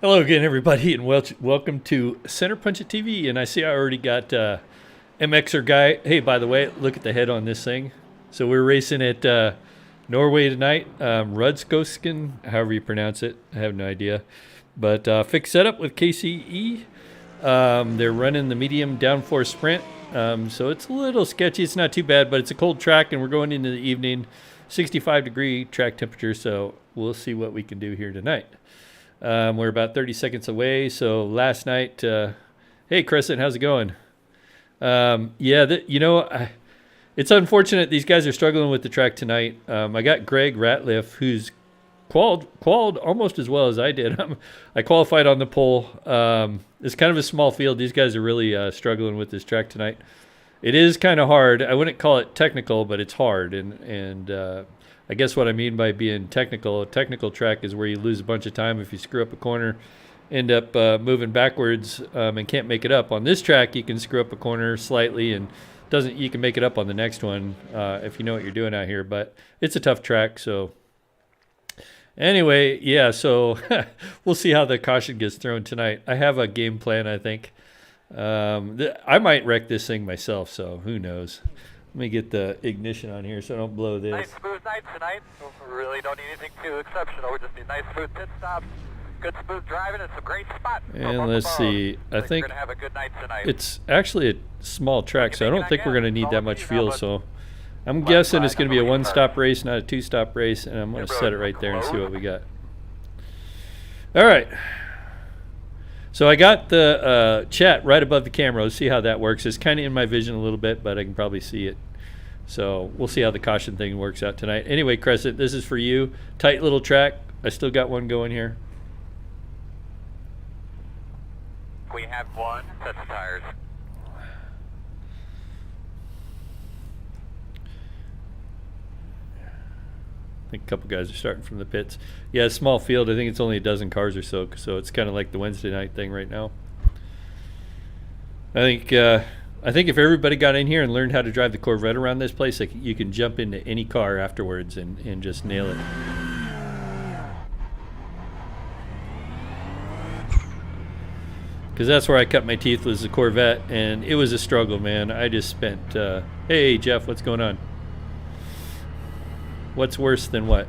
Hello again, everybody, and welcome to Center Punch It TV. And I see I already got MXer guy. Hey, by the way, look at the head on this thing. So we're racing at Norway tonight, Rudskogen, however you pronounce it. I have no idea. But fixed setup with KCE. They're running the medium downforce sprint. So it's a little sketchy. It's not too bad, but it's a cold track, and we're going into the evening. 65-degree track temperature, so we'll see what we can do here tonight. We're about 30 seconds away. So last night, hey, Crescent, how's it going? It's unfortunate these guys are struggling with the track tonight. I got Greg Ratliff, who's qualified almost as well as I did. I qualified on the pole. It's kind of a small field. These guys are really struggling with this track tonight. It is kind of hard. I wouldn't call it technical, but it's hard. And I guess what I mean by being technical, a technical track is where you lose a bunch of time if you screw up a corner, end up moving backwards and can't make it up. On this track, you can screw up a corner slightly and you can make it up on the next one if you know what you're doing out here. But it's a tough track. So anyway, yeah, so we'll see how the caution gets thrown tonight. I have a game plan, I think. I might wreck this thing myself, so who knows. Let me get the ignition on here so I don't blow this. Nice smooth night tonight. We really don't need anything too exceptional. We just need nice smooth pit stops, good smooth driving, and some great spots. And let's see. I think we're gonna have a good night tonight. It's actually a small track, so I don't think we're going to need that much fuel. So I'm guessing it's going to be a one-stop race, not a two-stop race, and I'm going to set it right there and see what we got. All right. So I got the chat right above the camera. Let's see how that works. It's kind of in my vision a little bit, but I can probably see it. So we'll see how the caution thing works out tonight. Anyway, Crescent, this is for you. Tight little track. I still got one going here. We have one. Set the tires. I think a couple guys are starting from the pits. Yeah, a small field. I think it's only a dozen cars or so, so it's kind of like the Wednesday night thing right now. I think if everybody got in here and learned how to drive the Corvette around this place, like, you can jump into any car afterwards and just nail it. Because that's where I cut my teeth, was the Corvette, and it was a struggle, man. I just spent... hey, Jeff, what's going on? What's worse than what?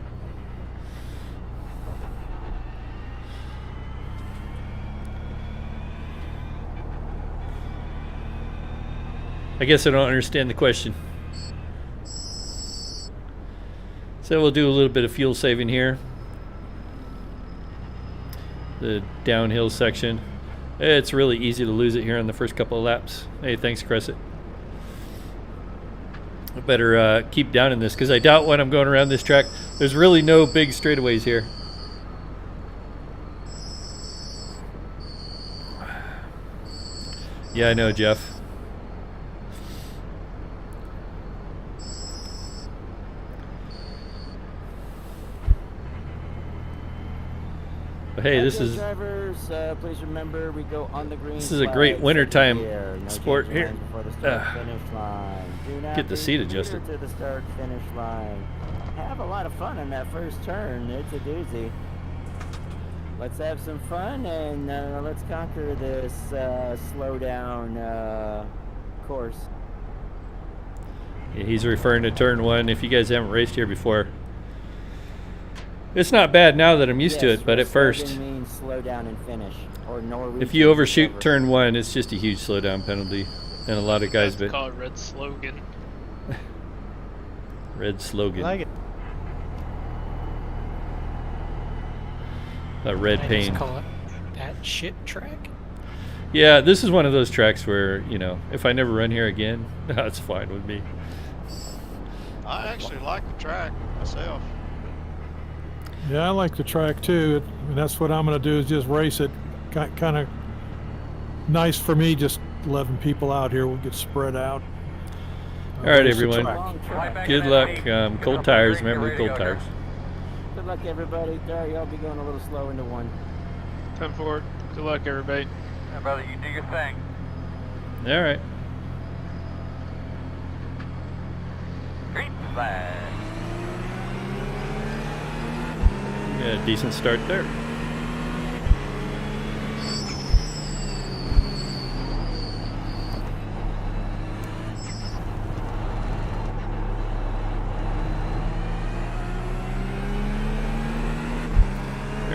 I guess I don't understand the question. So we'll do a little bit of fuel saving here. The downhill section. It's really easy to lose it here on the first couple of laps. Hey, thanks, Crescent. I better keep down in this, because I doubt when I'm going around this track, there's really no big straightaways here. Yeah, I know, Jeff. But hey, this is drivers, please remember we go on the green. This is a great wintertime no sport here. Get the seat seat adjusted. To the start finish line. Have a lot of fun in that first turn. It's a doozy. Let's have some fun and let's conquer this slow down course. Yeah, he's referring to turn one. If you guys haven't raced here before, it's not bad now that I'm used to it, but at first, means slow down and finish. Or Norwegian, if you overshoot turn one, it's just a huge slowdown penalty, and a lot of guys. But call it Rudskogen. Rudskogen. I like it. A red pain. Call it that shit track. Yeah, this is one of those tracks where, you know, if I never run here again, that's fine with me. I actually like the track myself. Yeah, I like the track too, and that's what I'm going to do, is just race it. Kind of nice for me, just 11 people out here. We'll get spread out. All right, everyone. Good luck. Cold tires. Remember, cold tires. Good luck, everybody. Sorry, I'll be going a little slow into one. 10-4. Good luck, everybody. Yeah, brother, you do your thing. All right. Green flag. Yeah, decent start there.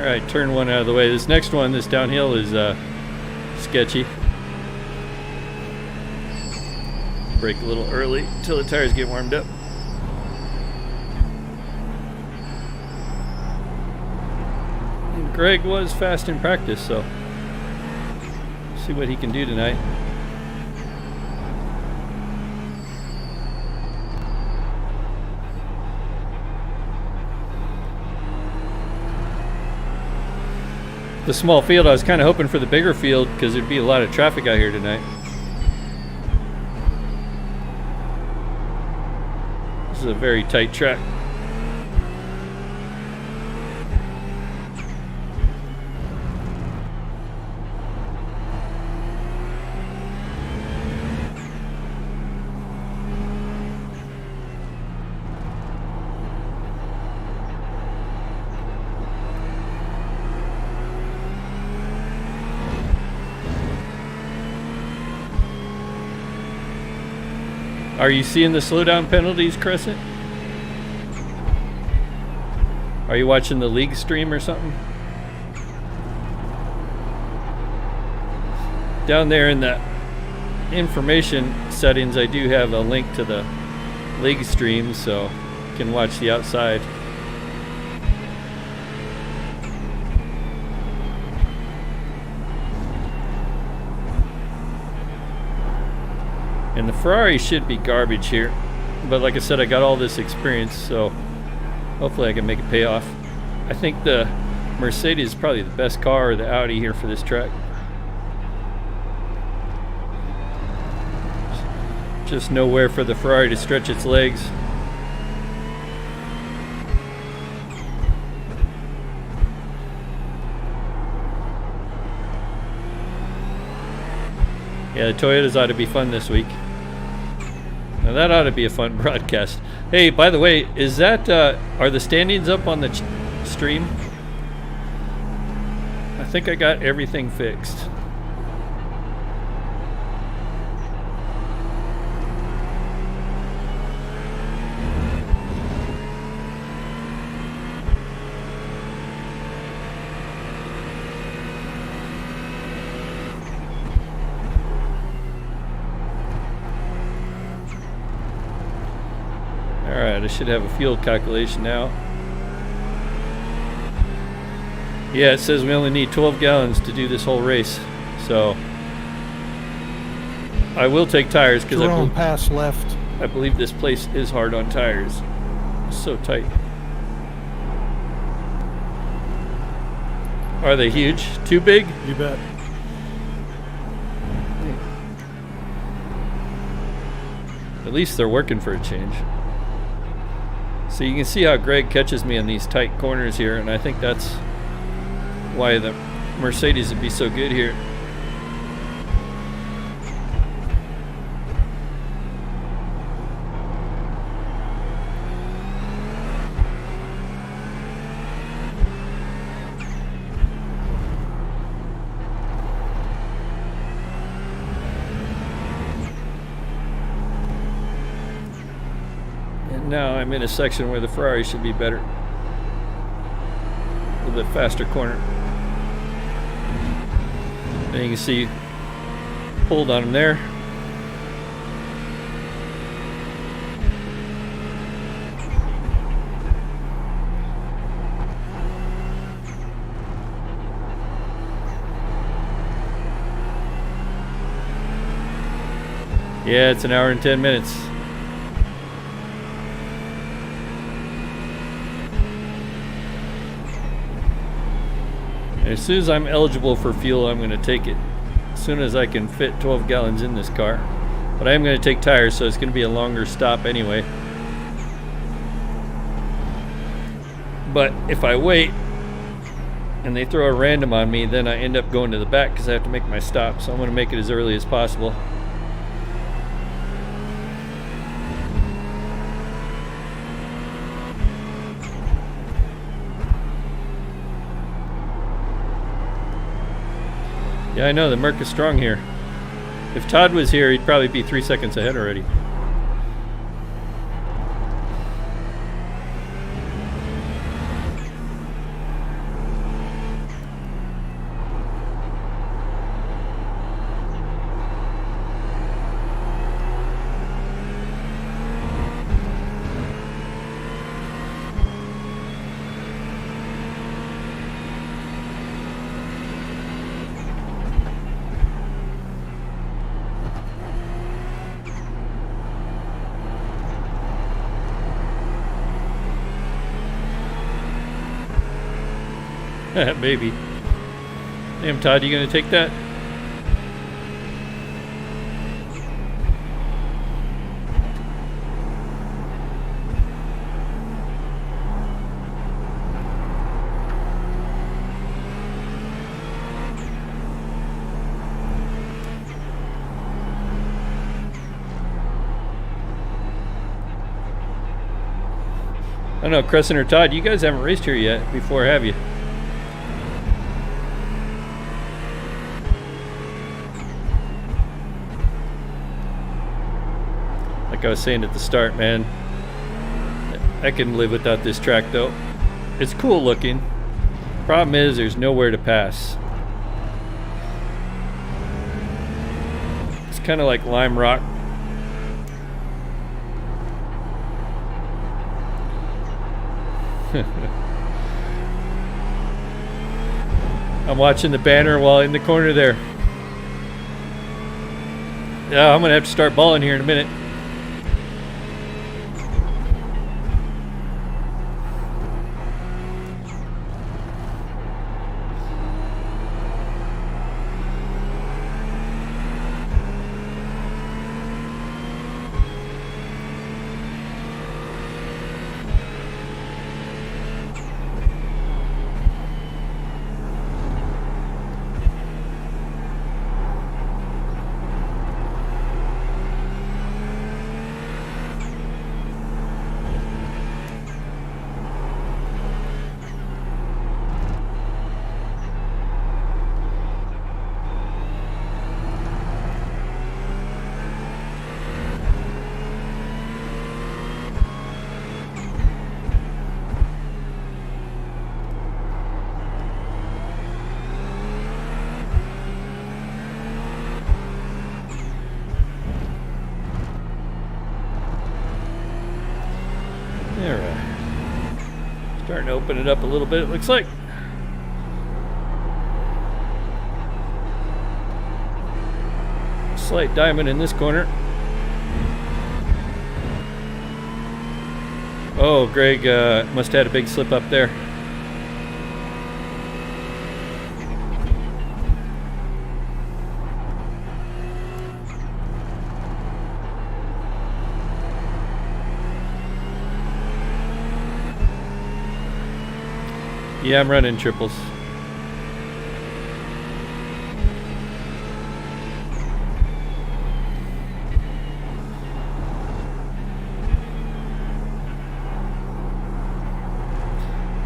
Alright, turn 1 out of the way. This next one, this downhill, is sketchy. Brake a little early until the tires get warmed up. And Greg was fast in practice, so see what he can do tonight. The small field, I was kind of hoping for the bigger field because there'd be a lot of traffic out here tonight. This is a very tight track. Are you seeing the slowdown penalties, Crescent? Are you watching the league stream or something? Down there in the information settings, I do have a link to the league stream, so you can watch the outside. And the Ferrari should be garbage here. But like I said, I got all this experience, so hopefully I can make it pay off. I think the Mercedes is probably the best car, or the Audi here for this track. Just nowhere for the Ferrari to stretch its legs. Yeah, the Toyotas ought to be fun this week. Now that ought to be a fun broadcast. Hey, by the way, is that are the standings up on the stream? I think I got everything fixed. Alright, I should have a fuel calculation now. Yeah, it says we only need 12 gallons to do this whole race. So I will take tires because pass left. I believe this place is hard on tires. It's so tight. Are they huge? Too big? You bet. At least they're working for a change. So you can see how Greg catches me in these tight corners here, and I think that's why the Mercedes would be so good here. Now I'm in a section where the Ferrari should be better. A little bit faster corner. And you can see pulled on him there. Yeah, it's an hour and 10 minutes. As soon as I'm eligible for fuel, I'm going to take it. As soon as I can fit 12 gallons in this car. But I am going to take tires, so it's going to be a longer stop anyway. But if I wait and they throw a random on me, then I end up going to the back because I have to make my stop. So I'm going to make it as early as possible. Yeah, I know, the Merc is strong here. If Todd was here, he'd probably be 3 seconds ahead already. Maybe. Damn, Todd, you gonna take that? I don't know, Crescent or Todd, you guys haven't raced here yet before, have you? Like I was saying at the start, man, I can live without this track though. It's cool looking. Problem is, there's nowhere to pass. It's kind of like Lime Rock. I'm watching the banner while in the corner there. Yeah, I'm gonna have to start balling here in a minute. Starting to open it up a little bit, it looks like. Slight diamond in this corner. Oh, Greg must have had a big slip up there. Yeah, I'm running triples.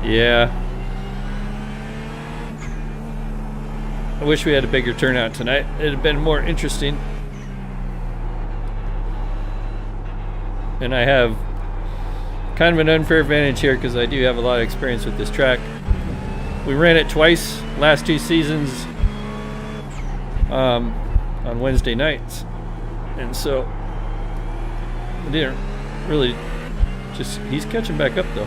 Yeah. I wish we had a bigger turnout tonight. It'd have been more interesting. And I have kind of an unfair advantage here because I do have a lot of experience with this track. We ran it twice last 2 seasons on Wednesday nights, and so I didn't really just. He's catching back up though.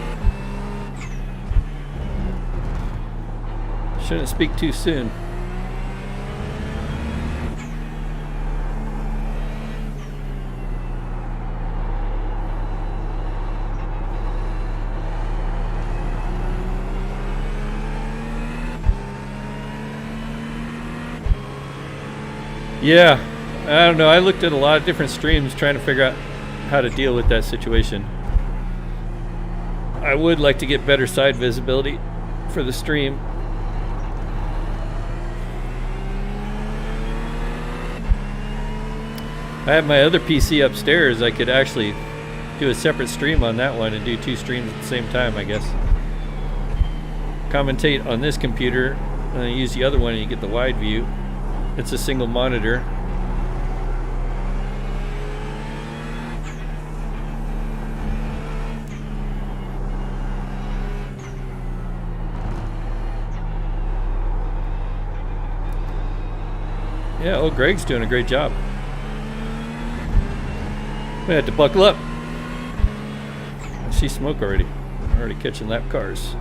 Shouldn't speak too soon. Yeah, I don't know. I looked at a lot of different streams trying to figure out how to deal with that situation. I would like to get better side visibility for the stream. I have my other PC upstairs. I could actually do a separate stream on that one and do 2 streams at the same time, I guess. Commentate on this computer and then use the other one and you get the wide view. It's a single monitor. Yeah, oh, Greg's doing a great job. We had to buckle up. I see smoke already. Already catching lap cars.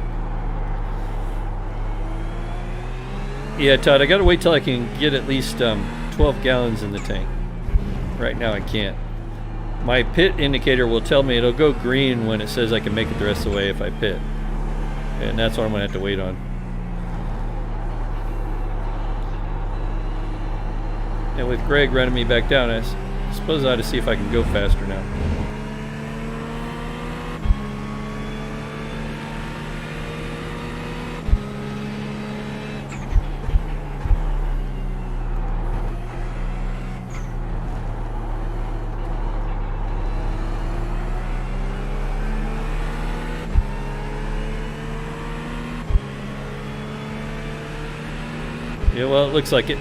Yeah, Todd, I gotta wait till I can get at least 12 gallons in the tank. Right now I can't. My pit indicator will tell me it'll go green when it says I can make it the rest of the way if I pit. And that's what I'm gonna have to wait on. And with Greg running me back down, I suppose I ought to see if I can go faster now. Yeah, well, it looks like it.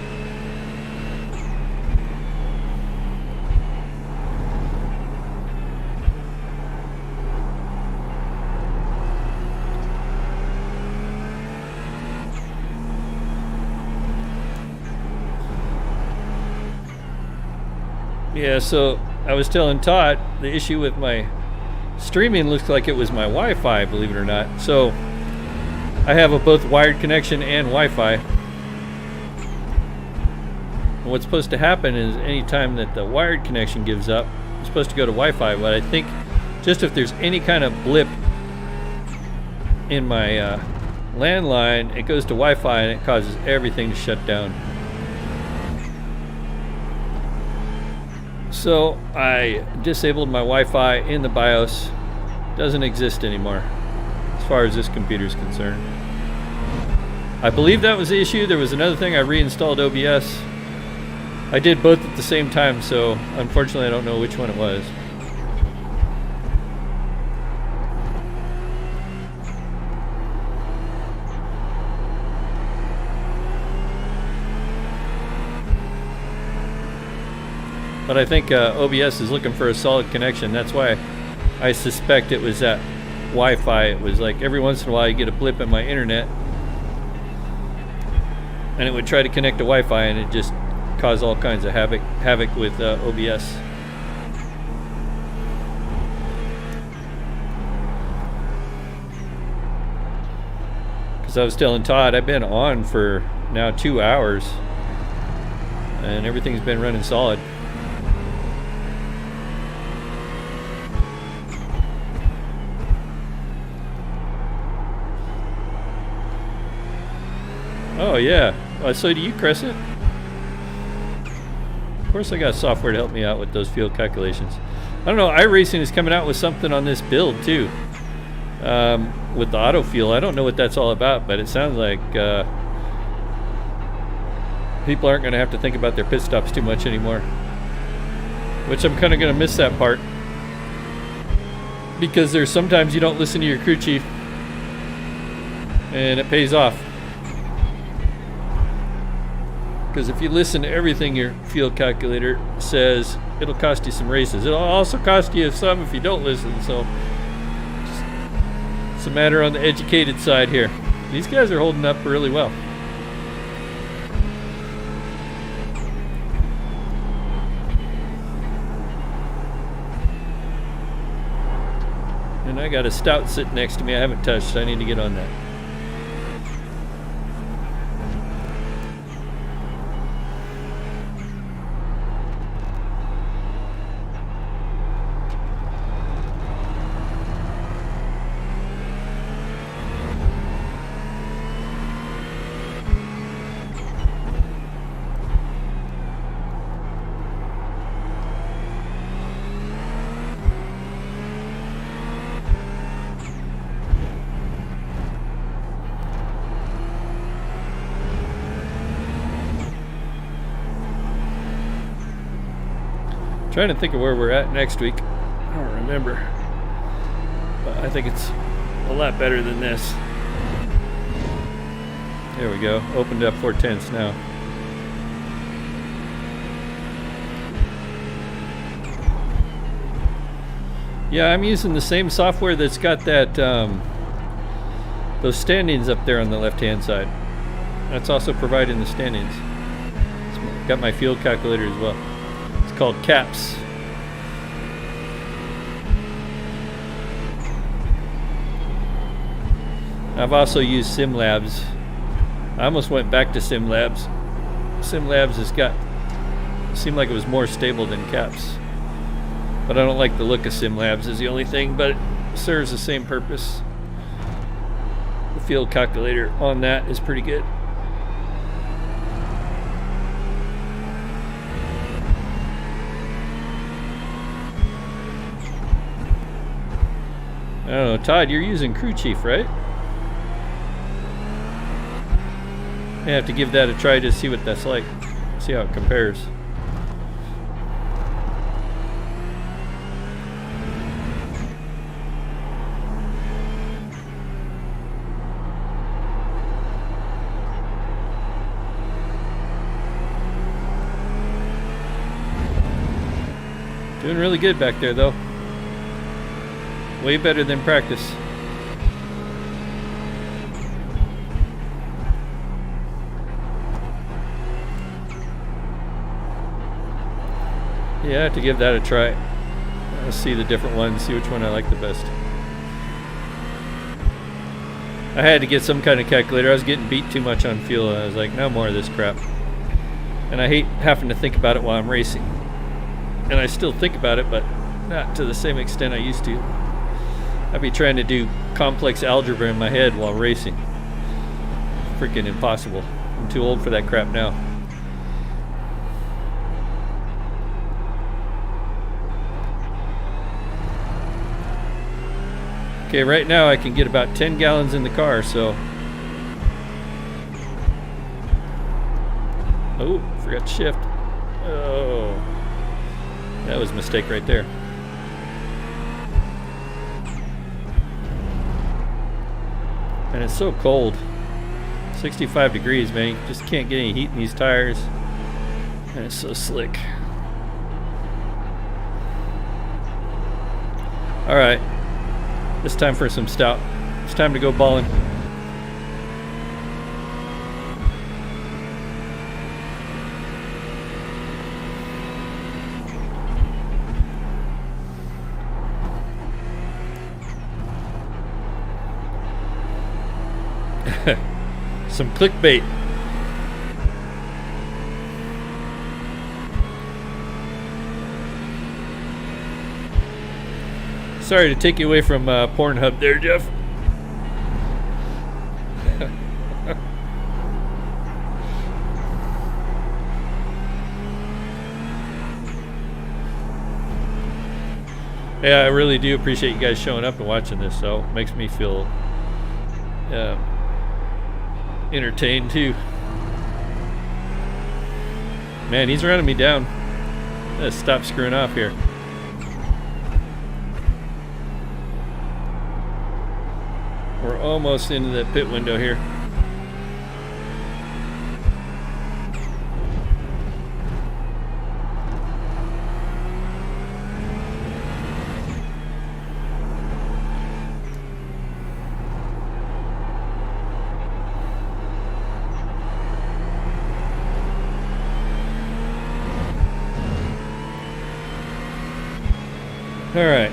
Yeah, so I was telling Todd the issue with my streaming looks like it was my Wi-Fi, believe it or not. So I have a both wired connection and Wi-Fi. And what's supposed to happen is anytime that the wired connection gives up, it's supposed to go to Wi-Fi. But I think just if there's any kind of blip in my landline, it goes to Wi-Fi and it causes everything to shut down. So I disabled my Wi-Fi in the BIOS. Doesn't exist anymore as far as this computer is concerned. I believe that was the issue. There was another thing. I reinstalled OBS. I did both at the same time, so unfortunately I don't know which one it was. But I think OBS is looking for a solid connection. That's why I suspect it was that Wi-Fi. It was like every once in a while you get a blip in my internet and it would try to connect to Wi-Fi and it just caused all kinds of havoc with OBS. Because I was telling Todd, I've been on for now 2 hours and everything's been running solid. Oh yeah, so do you, Crescent? Of course I got software to help me out with those fuel calculations. I don't know, iRacing is coming out with something on this build too. With the auto fuel, I don't know what that's all about, but it sounds like people aren't going to have to think about their pit stops too much anymore. Which I'm kind of going to miss that part. Because there's sometimes you don't listen to your crew chief and it pays off. Because if you listen to everything your fuel calculator says, it'll cost you some races. It'll also cost you some if you don't listen. So it's a matter on the educated side here. These guys are holding up really well. And I got a stout sitting next to me I haven't touched. I need to get on that. Trying to think of where we're at next week. I don't remember. But I think it's a lot better than this. There we go. Opened up 4/10 now. Yeah, I'm using the same software that's got that those standings up there on the left-hand side. That's also providing the standings. It's got my fuel calculator as well. It's called CAPS. I've also used SimLabs. I almost went back to SimLabs. SimLabs has got, seemed like it was more stable than CAPS. But I don't like the look of SimLabs is the only thing, but it serves the same purpose. The field calculator on that is pretty good. don't know, Todd, you're using Crew Chief, right? I have to give that a try to see what that's like. See how it compares. Doing really good back there, though. Way better than practice. Yeah, I have to give that a try. I'll see the different ones, see which one I like the best. I had to get some kind of calculator. I was getting beat too much on fuel. I was like, no more of this crap. And I hate having to think about it while I'm racing. And I still think about it, but not to the same extent I used to. I'd be trying to do complex algebra in my head while racing. Freaking impossible. I'm too old for that crap now. Okay, right now I can get about 10 gallons in the car, so. Oh, forgot to shift. Oh. That was a mistake right there. And it's so cold. 65 degrees, man. You just can't get any heat in these tires. And it's so slick. Alright. It's time for some stout. It's time to go balling. Some clickbait. Sorry to take you away from Pornhub there, Jeff. Yeah, I really do appreciate you guys showing up and watching this, so it makes me feel entertained too. Man, he's running me down. Let's stop screwing off here. We're almost into that pit window here. All right.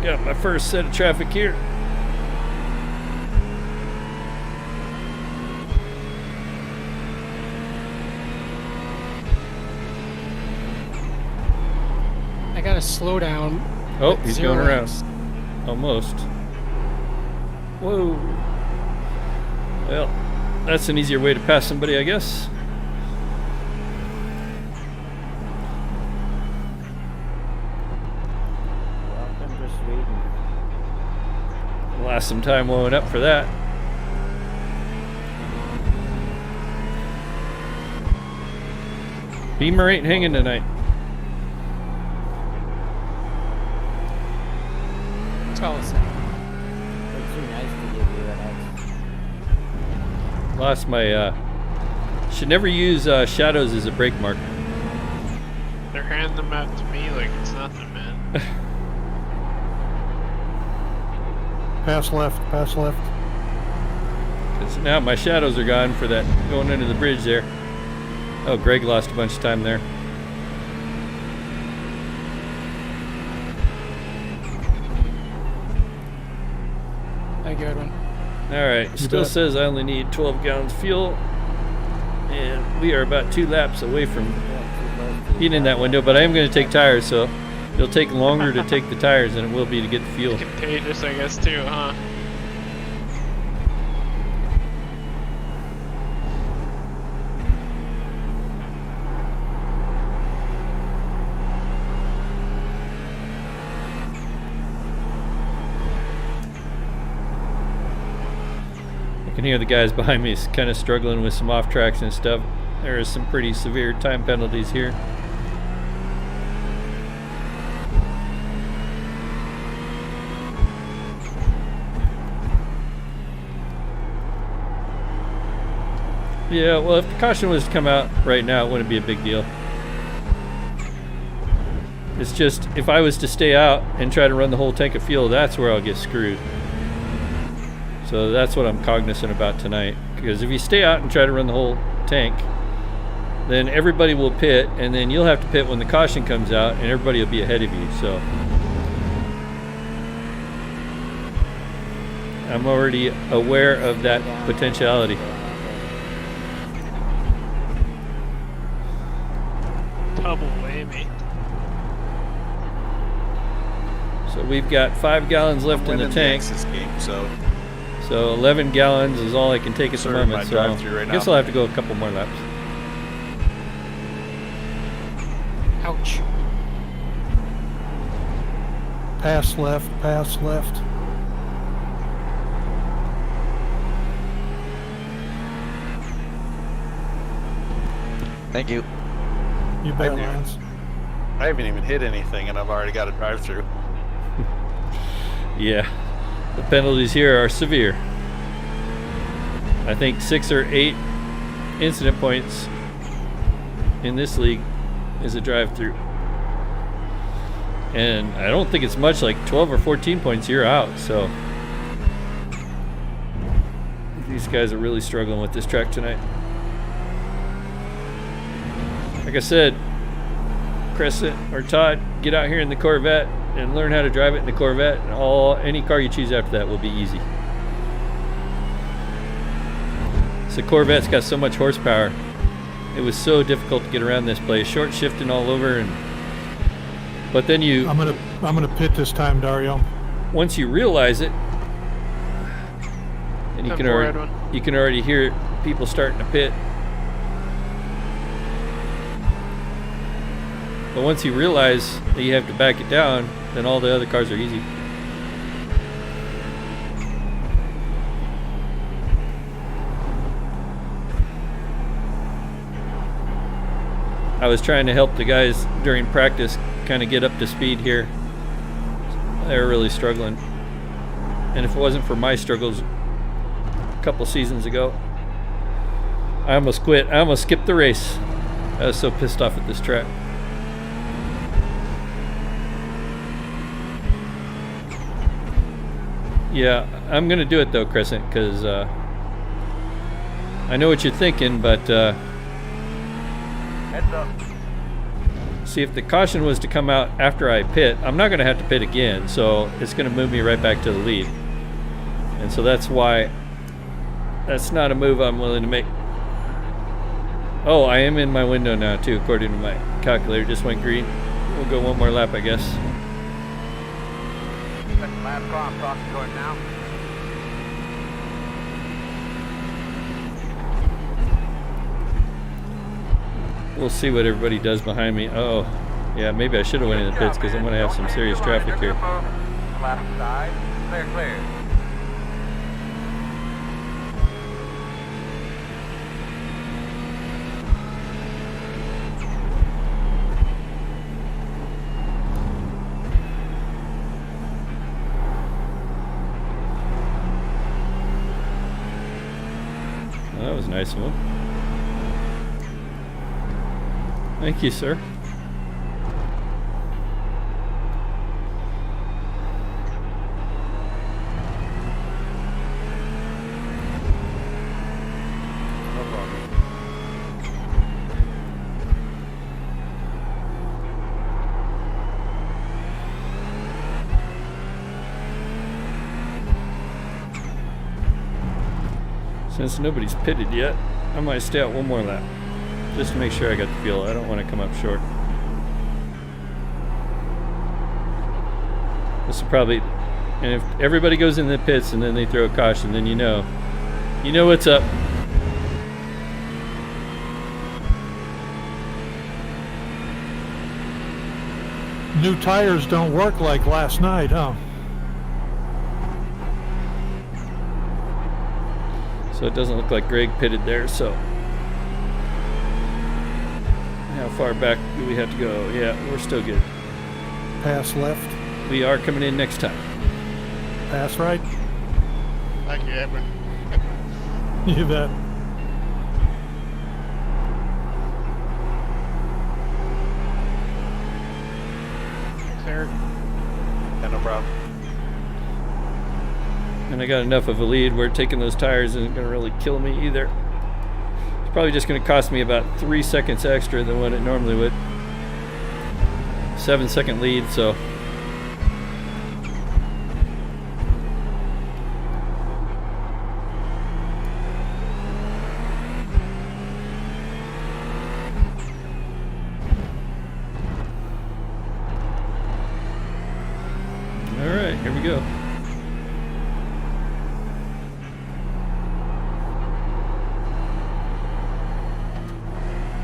Got my first set of traffic here. I gotta slow down. Oh, he's going around. X. Almost. Whoa. Well, that's an easier way to pass somebody, I guess. Welcome to Sweden. Lost some time warming up for that. Beamer ain't hanging tonight. That's all it's saying. It's too nice to give you an X. Lost my, should never use shadows as a brake mark. They're handing them out to me like it's nothing, man. Pass left, pass left. 'Cause now my shadows are gone for that going into the bridge there. Oh, Greg lost a bunch of time there. Thank you, Edwin. Alright, still bet. says I only need 12 gallons of fuel. And we are about 2 laps away from being in that window, but I am going to take tires, so it'll take longer to take the tires than it will be to get the fuel. Contagious, I guess, too, huh? I can hear the guys behind me kind of struggling with some off tracks and stuff. There are some pretty severe time penalties here. Yeah, well, if the caution was to come out right now, it wouldn't be a big deal. It's just, if I was to stay out and try to run the whole tank of fuel, that's where I'll get screwed. So that's what I'm cognizant about tonight. Because if you stay out and try to run the whole tank, then everybody will pit, and then you'll have to pit when the caution comes out, and everybody will be ahead of you. So I'm already aware of that potentiality. Double whammy. So we've got 5 gallons left in the tank. This game, so 11 gallons is all I can take at the Sorry, my moment. So drive-through right I guess now. I'll have to go a couple more laps. Ouch. Pass left, pass left. thank you. You bet, I do. Lance. I haven't even hit anything, and I've already got a drive-through. Yeah, the penalties here are severe. I think 6 or 8 incident points in this league is a drive-through. And I don't think it's much, like 12 or 14 points, you're out. So these guys are really struggling with this track tonight. Like I said, Crescent or Todd, get out here in the Corvette and learn how to drive it in the Corvette, and any car you choose after that will be easy. So Corvette's got so much horsepower. It was so difficult to get around this place, short shifting all over, but then I'm gonna pit this time, Dario. once you realize it, and you 10-4, can already Edwin. you can already hear people starting to pit. But once you realize that you have to back it down, then all the other cars are easy. I was trying to help the guys during practice kind of get up to speed here. They were really struggling. And if it wasn't for my struggles a couple seasons ago, I almost quit. I almost skipped the race. I was so pissed off at this track. Yeah, I'm gonna do it though, Crescent, because I know what you're thinking, but Heads up. see, if the caution was to come out after I pit, I'm not gonna have to pit again, so it's gonna move me right back to the lead. And so that's why that's not a move I'm willing to make. Oh, I am in my window now too, according to my calculator. Just went green. We'll go one more lap, I guess. Second lap cross going now. We'll see what everybody does behind me. Oh, yeah, maybe I should have went in the pits because I'm going to have some serious traffic here. Left side. Clear, clear. Well, that was nice of him. Thank you, sir. Since nobody's pitted yet, I might stay out one more lap, just to make sure I got the fuel. I don't want to come up short. This will probably, and if everybody goes in the pits and then they throw a caution, then you know what's up. New tires don't work like last night, huh? So it doesn't look like Greg pitted there, so. How far back do we have to go? Yeah, we're still good. Pass left, We are coming in next time. pass right. Thank you, Edwin. You bet. Thanks, Eric. Yeah, no problem. And I got enough of a lead where taking those tires isn't going to really kill me either. It's probably just going to cost me about 3 seconds extra than what it normally would. 7-second lead, so. All right, here we go.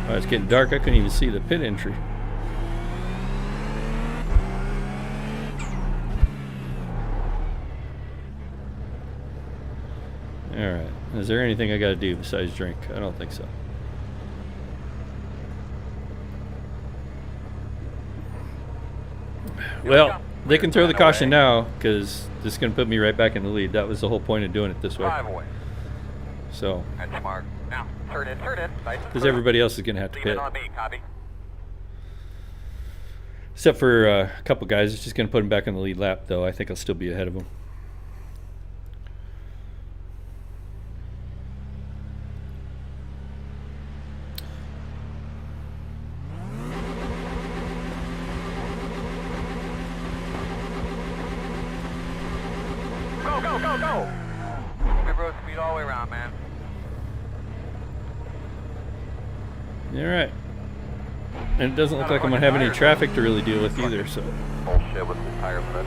Oh, it's getting dark. I couldn't even see the pit entry. All right. Is there anything I got to do besides drink? I don't think so. Well, they can throw the caution now because this is going to put me right back in the lead. That was the whole point of doing it this way. 5 away. So, That's smart. Now, turn in. Nice and because smooth. everybody else is going to have to Leave pit. it on me, copy. Except for a couple guys. It's just going to put them back in the lead lap, though. I think I'll still be ahead of them. Go! Mid road speed all the way around, man. All right. And it doesn't look like I'm going to have any traffic to really deal with either, so. Bullshit with the tire press.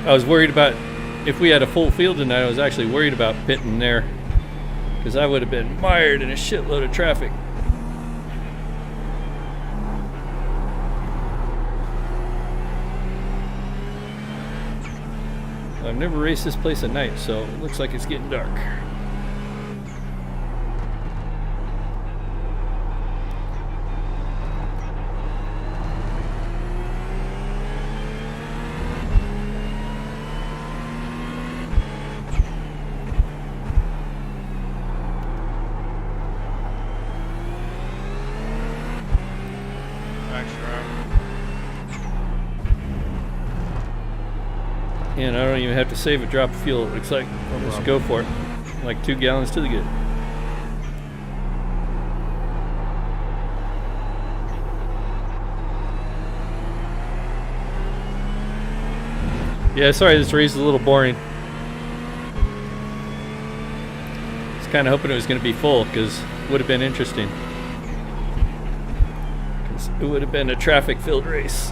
I was worried about, if we had a full field tonight, I was actually worried about pitting there. Because I would have been mired in a shitload of traffic. I've never raced this place at night, so it looks like it's getting dark. Thanks, driver. And I don't even have to save a drop of fuel. It looks like I'll just go for it. Like 2 gallons to the good. Yeah, sorry, this race is a little boring. I was kind of hoping it was going to be full because it would have been interesting. 'Cause it would have been a traffic-filled race.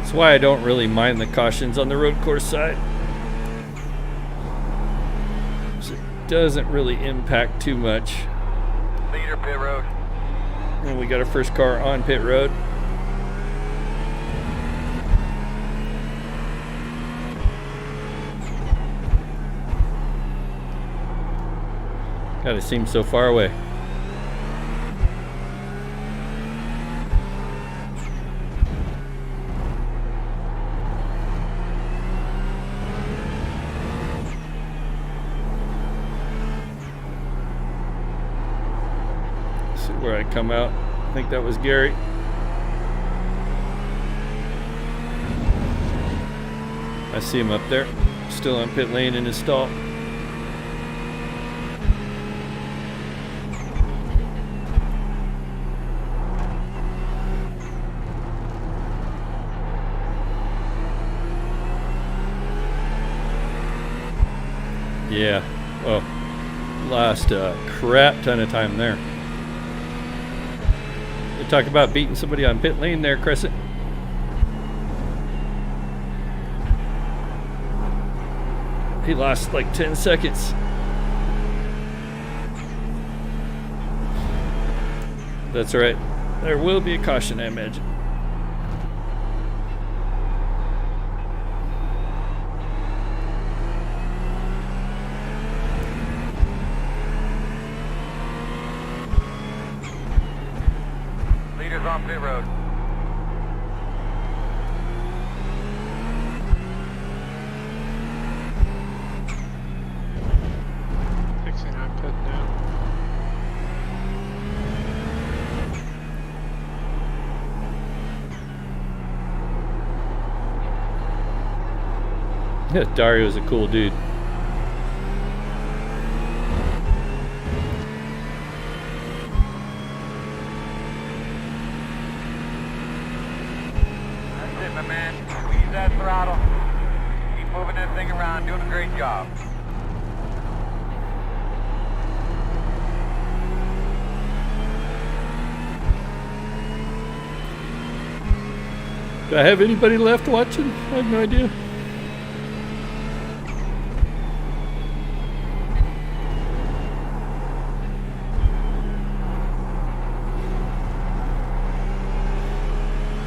That's why I don't really mind the cautions on the road course side. 'Cause it doesn't really impact too much. Leader pit road. And we got our first car on pit road. God, it seems so far away. See where I come out. I think that was Gary. I see him up there, still on pit lane in his stall. Yeah. Well, lost a crap ton of time there. You talk about beating somebody on pit lane there, Crescent. He lost like 10 seconds. That's all right. There will be a caution, I imagine. Leaders on pit road. Fixing on pit now. Yeah, Dario's a cool dude. That's it, my man. Squeeze that throttle. Keep moving that thing around, doing a great job. Do I have anybody left watching? I have no idea.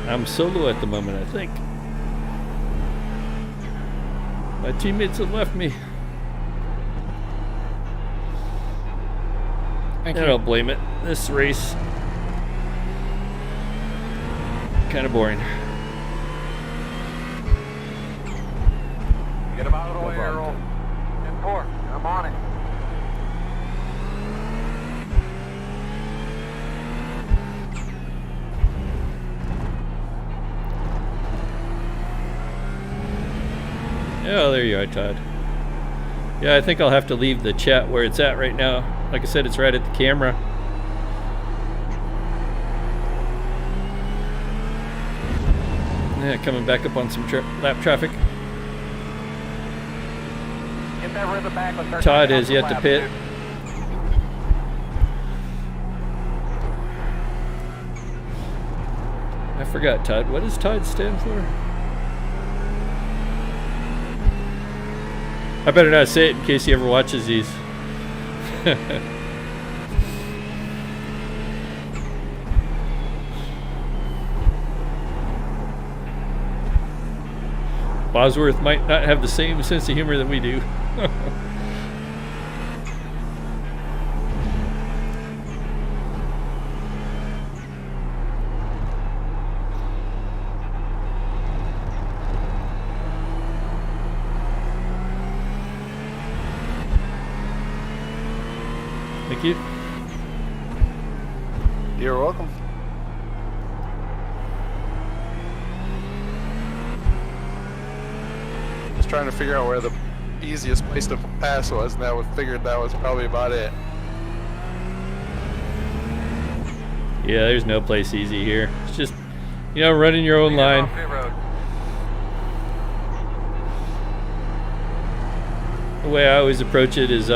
I'm solo at the moment, I think. My teammates have left me. I don't blame it. This race, kind of boring. Get him out of the way, Earl. 10-4. I'm on it. Oh, there you are, Todd. Yeah, I think I'll have to leave the chat where it's at right now. Like I said, it's right at the camera. Yeah, coming back up on some lap traffic. Get that rhythm back. Let's start Todd taking has off the yet to lap, pit. dude. I forgot, Todd. What does Todd stand for? I better not say it in case he ever watches these. Bosworth might not have the same sense of humor that we do. Thank you. You're welcome. Just trying to figure out where the easiest place to pass was, and figured that was probably about it. Yeah, there's no place easy here. It's just, you know, running your own Leaders line. on pit road. The way I always approach it is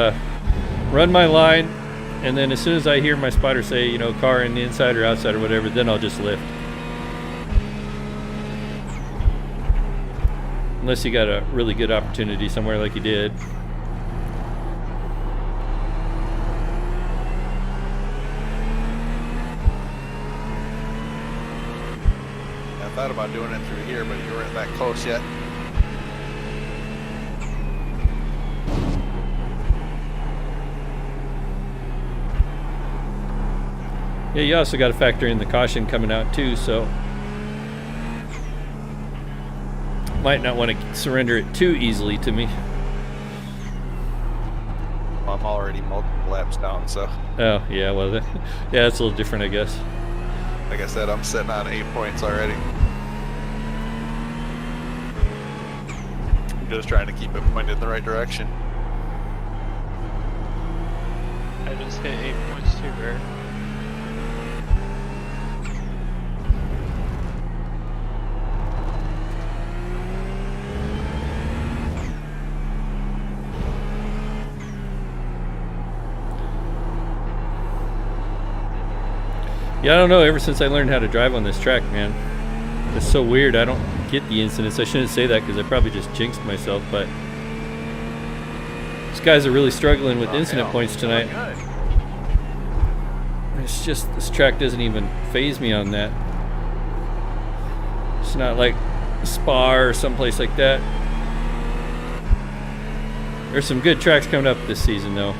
run my line, and then as soon as I hear my spotter say, you know, car in the inside or outside or whatever, then I'll just lift. Unless you got a really good opportunity somewhere like you did. I thought about doing it through here, but you weren't that close yet. Yeah, you also got to factor in the caution coming out too, so might not want to surrender it too easily to me. I'm already multiple laps down, so Oh, yeah, well, yeah, that's a little different, I guess. like I said, I'm sitting on 8 points already. I'm just trying to keep it pointed in the right direction. I just hit 8 points too, Bear. Yeah, I don't know. Ever since I learned how to drive on this track, man, it's so weird. I don't get the incidents. I shouldn't say that because I probably just jinxed myself, but these guys are really struggling with incident points tonight. It's just this track doesn't even phase me on that. It's not like Spa or someplace like that. There's some good tracks coming up this season, though.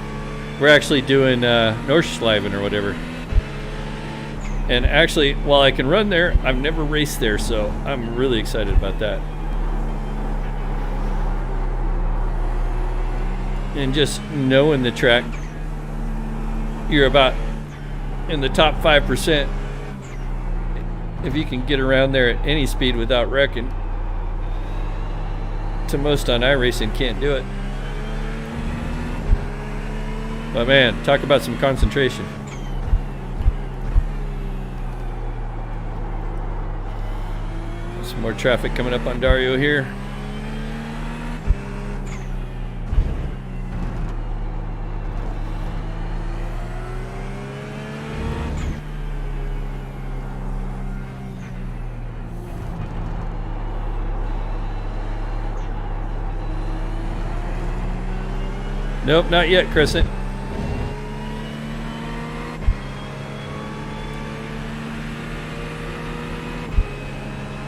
We're actually doing Norway or whatever. And actually, while I can run there, I've never raced there, so I'm really excited about that. And just knowing the track, you're about in the top 5% if you can get around there at any speed without wrecking. To most on iRacing can't do it. But man, talk about some concentration. Some more traffic coming up on Dario here. Nope, not yet, Crescent.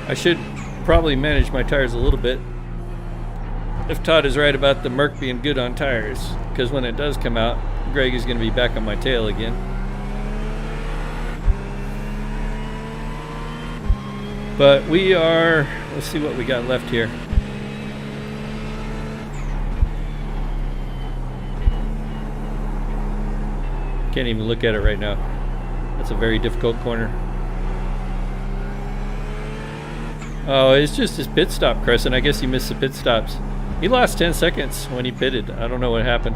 I should probably manage my tires a little bit. If Todd is right about the Merc being good on tires, because when it does come out, Greg is going to be back on my tail again. But we are, let's see what we got left here. Can't even look at it right now. That's a very difficult corner. Oh, it's just his pit stop, Crescent. I guess he missed the pit stops. He lost 10 seconds when he pitted. I don't know what happened.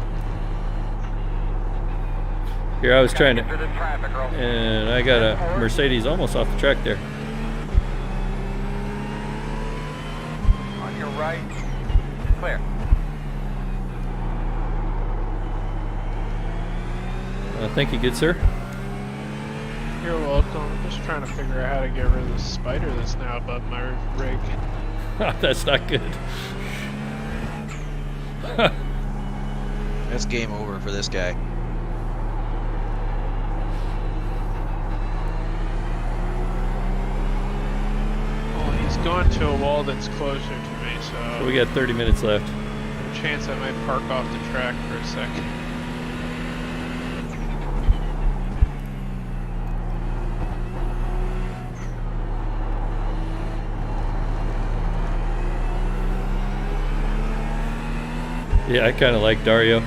Here I was trying to, and I got a Mercedes almost off the track there. On your right, clear. Thank you, good sir. You're welcome. I'm just trying to figure out how to get rid of this spider that's now above my rig. That's not good. That's game over for this guy. Well, he's going to a wall that's closer to me, so We got 30 minutes left. there's a chance I might park off the track for a second. Yeah, I kind of like Dario.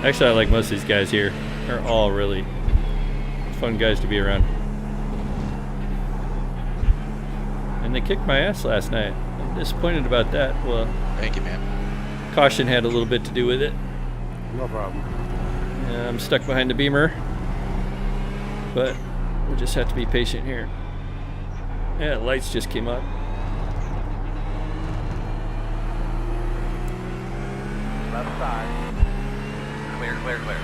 Actually, I like most of these guys here. They're all really fun guys to be around. And they kicked my ass last night. I'm disappointed about that. Well, Thank you, man. caution had a little bit to do with it. No problem. Yeah, I'm stuck behind the beamer. But we'll just have to be patient here. Yeah, lights just came up. Left side. Clear, clear, clear.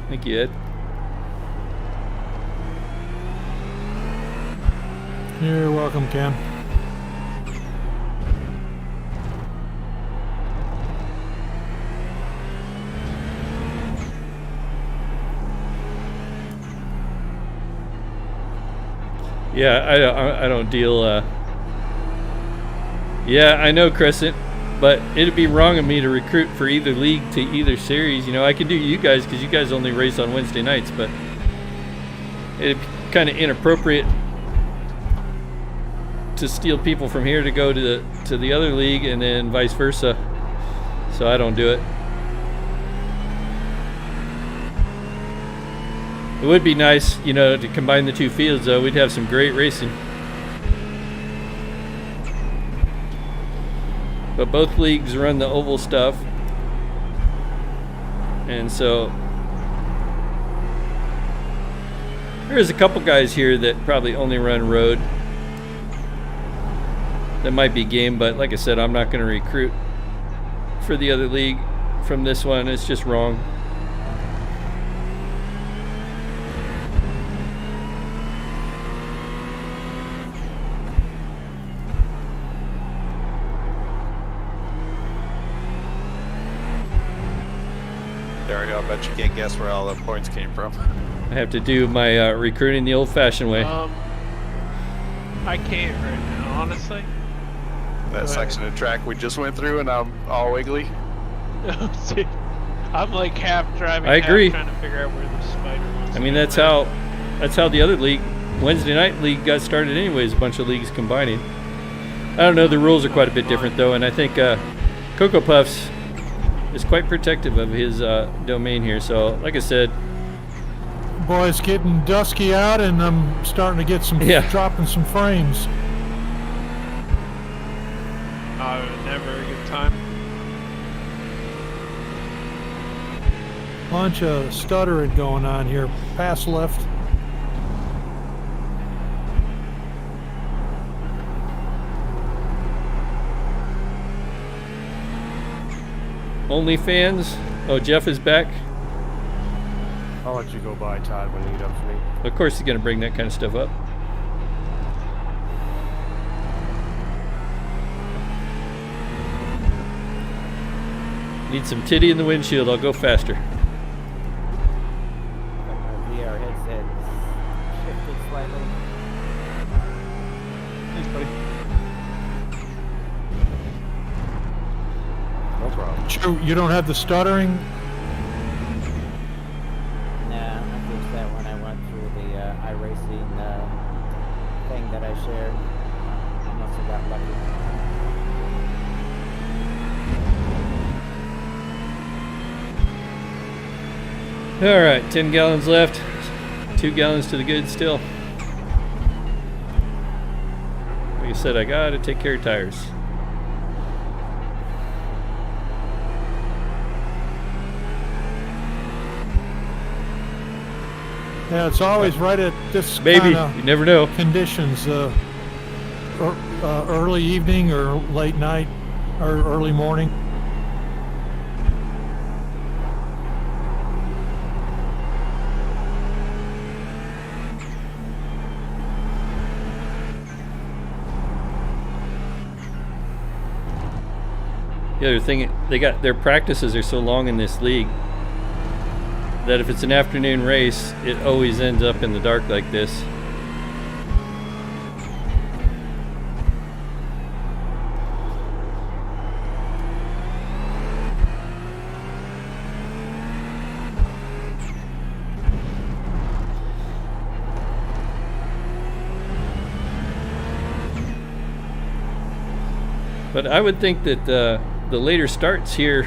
Thank you, Ed. You're welcome, Ken. Yeah, I don't deal. Yeah, I know, Crescent, but it'd be wrong of me to recruit for either league to either series. You know, I can do you guys because you guys only race on Wednesday nights, but it'd be kind of inappropriate to steal people from here to go to the other league and then vice versa. So I don't do it. It would be nice, you know, to combine the two fields, though. We'd have some great racing. But both leagues run the oval stuff. And so there's a couple guys here that probably only run road. That might be game, but like I said, I'm not going to recruit for the other league from this one. It's just wrong. There we go. I bet you can't guess where all the points came from. I have to do my recruiting the old-fashioned way. I can't right now, honestly. That section of track we just went through, and I'm all wiggly. See, I'm like half driving, I agree. half trying to figure out where the spider wants I to mean, go. that's how the other league, Wednesday night league, got started anyways. A bunch of leagues combining. I don't know. The rules are quite a bit different though, and I think Cocoa Puffs is quite protective of his domain here. So, like I said, Boy, it's getting dusky out, and I'm starting to get some dropping some frames. Never a good time. Bunch of stuttering going on here. Pass left. OnlyFans. Oh, Jeff is back. I'll let you go by, Todd, when you get up to me. Of course, he's going to bring that kind of stuff up. Need some titty in the windshield. I'll go faster. VR headset shifted slightly. Thanks, buddy. No problem. You don't have the stuttering? Nah, I fixed that when I went through the iRacing thing that I shared. I must have got lucky. All right, 10 gallons left. 2 gallons to the good still. Like I said, I gotta take care of tires. Yeah, it's always right at this Maybe, kind you never know. of conditions. Early evening or late night or early morning. The other thing, their practices are so long in this league that if it's an afternoon race, it always ends up in the dark like this. But I would think that the later starts here,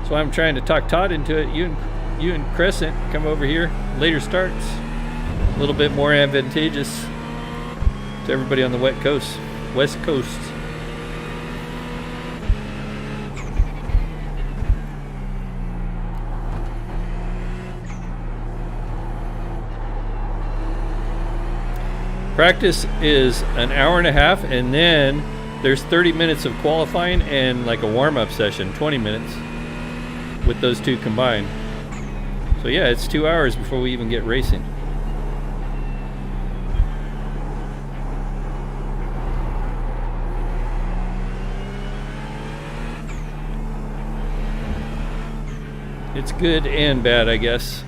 so I'm trying to talk Todd into it. You and Crescent come over here. Later starts, a little bit more advantageous to everybody on the West Coast. Practice is an hour and a half, and then there's 30 minutes of qualifying and like a warm-up session, 20 minutes with those two combined. So yeah, it's 2 hours before we even get racing. It's good and bad, I guess.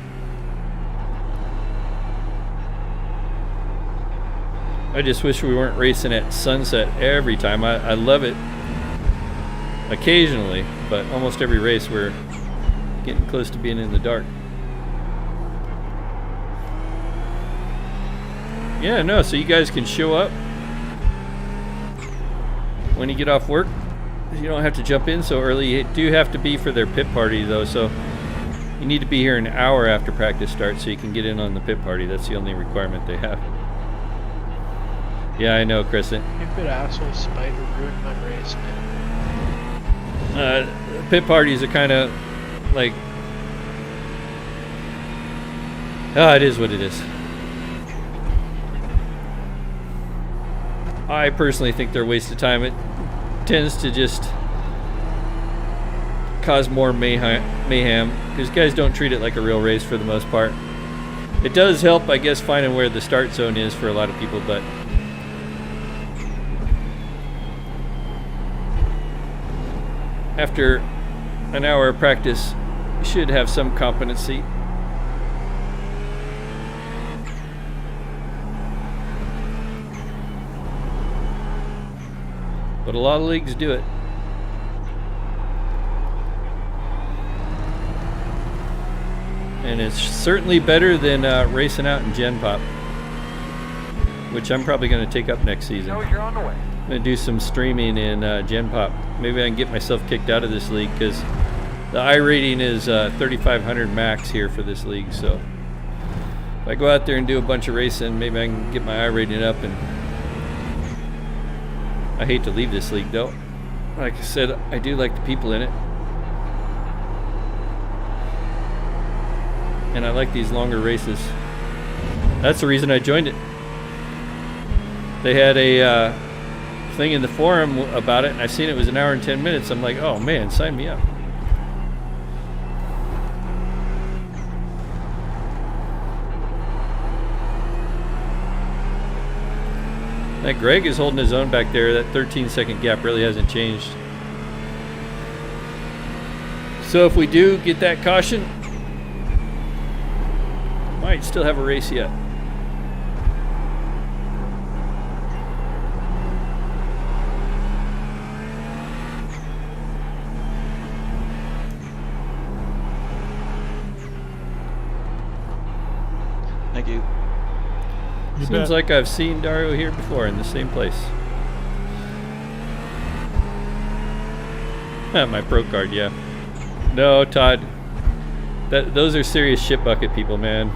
I just wish we weren't racing at sunset every time. I love it occasionally, but almost every race we're getting close to being in the dark. Yeah, no, so you guys can show up when you get off work. You don't have to jump in so early. You do have to be for their pit party though, so you need to be here an hour after practice starts so you can get in on the pit party. That's the only requirement they have. Yeah, I know, Crescent. Stupid asshole spider ruined my race, man. Pit parties are kind of like, it is what it is. I personally think they're a waste of time. It tends to just cause more mayhem because guys don't treat it like a real race for the most part. It does help, I guess, finding where the start zone is for a lot of people, but after an hour of practice, you should have some competency. But a lot of leagues do it. And it's certainly better than racing out in Gen Pop, which I'm probably going to take up next season. Knows you're on the way. I'm going to do some streaming in Gen Pop. Maybe I can get myself kicked out of this league because the I rating is 3,500 max here for this league. So if I go out there and do a bunch of racing, maybe I can get my I rating up. And I hate to leave this league though. Like I said, I do like the people in it. And I like these longer races. That's the reason I joined it. They had a thing in the forum about it, and I seen it was an hour and 10 minutes. I'm like, oh man, sign me up. That Greg is holding his own back there. That 13-second gap really hasn't changed. So if we do get that caution, might still have a race yet. Thank you. You Seems bet. like I've seen Dario here before in the same place. My pro card, yeah. No, Todd. Those are serious shit bucket people, man.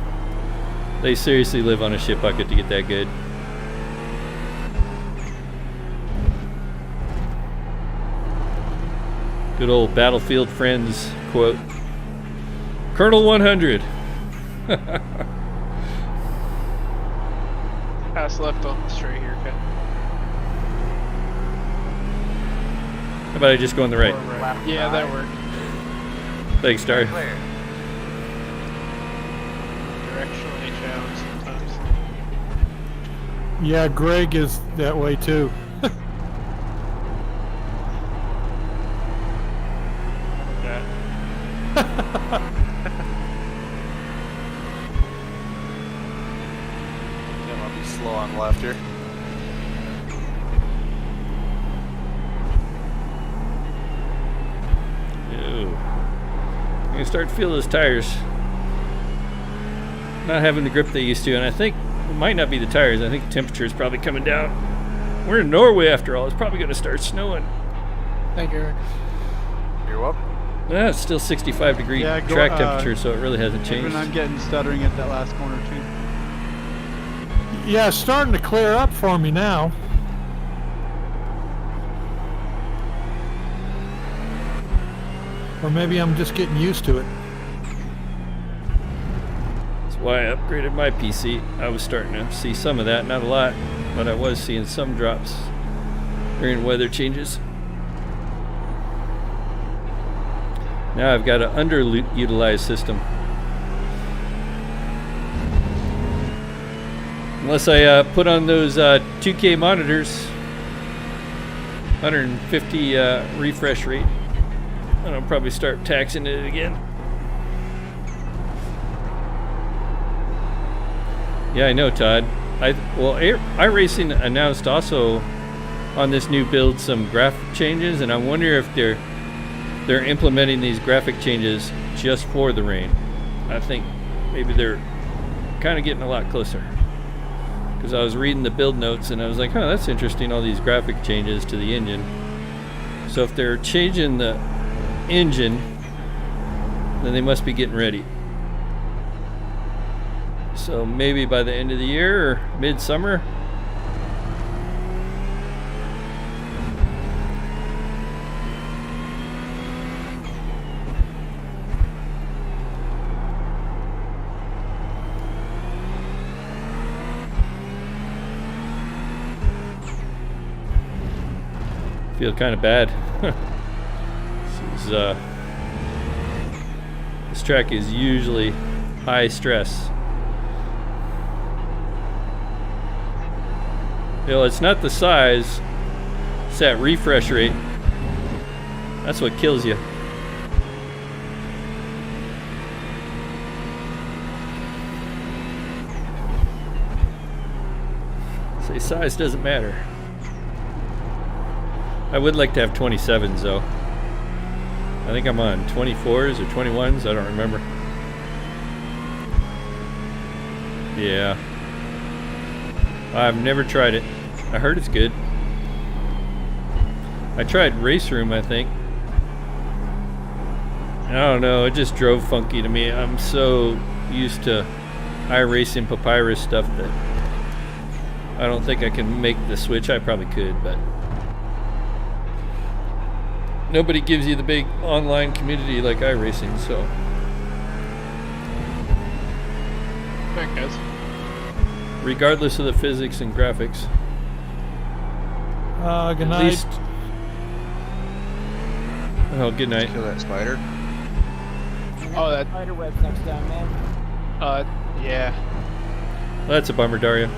They seriously live on a shit bucket to get that good. Good old Battlefield Friends quote. Colonel 100. Pass left on the straight here, Ken. How about I just go on the right? Or right. Yeah, that worked. Thanks, Dario. Clear. Directionally challenged sometimes. Yeah, Greg is that way too. Okay. Damn, I'll be slow on the left here. Ew. I'm gonna start to feel those tires not having the grip they used to, and I think it might not be the tires. I think the temperature is probably coming down. We're in Norway after all. It's probably gonna start snowing. Thank you, Eric. You're welcome. Yeah, it's still 65 degree Yeah, go- track temperature, so it really hasn't changed. Even I'm getting stuttering at that last corner too. Yeah, it's starting to clear up for me now. Or maybe I'm just getting used to it. That's why I upgraded my PC. I was starting to see some of that, not a lot, but I was seeing some drops during weather changes. Now I've got an underutilized system. Unless I put on those 2K monitors, 150 refresh rate, and I'll probably start taxing it again. Yeah, I know, Todd. iRacing announced also on this new build some graphic changes, and I wonder if they're implementing these graphic changes just for the rain. I think maybe they're kind of getting a lot closer. Because I was reading the build notes and I was like, huh, that's interesting, all these graphic changes to the engine. So if they're changing the engine, then they must be getting ready. So maybe by the end of the year or midsummer. Feel kind of bad. This is This track is usually high stress. You know, it's not the size, it's that refresh rate. That's what kills you. Say size doesn't matter. I would like to have 27s though. I think I'm on 24s or 21s, I don't remember. Yeah. I've never tried it. I heard it's good. I tried Race Room, I think. I don't know, it just drove funky to me. I'm so used to iRacing Papyrus stuff that I don't think I can make the switch. I probably could, but nobody gives you the big online community like iRacing, so. Alright, guys. Regardless of the physics and graphics. Good At night. least. Oh, good night. Kill that spider. Oh, that. Spider webs next time, man. Yeah. Well, that's a bummer, Dario.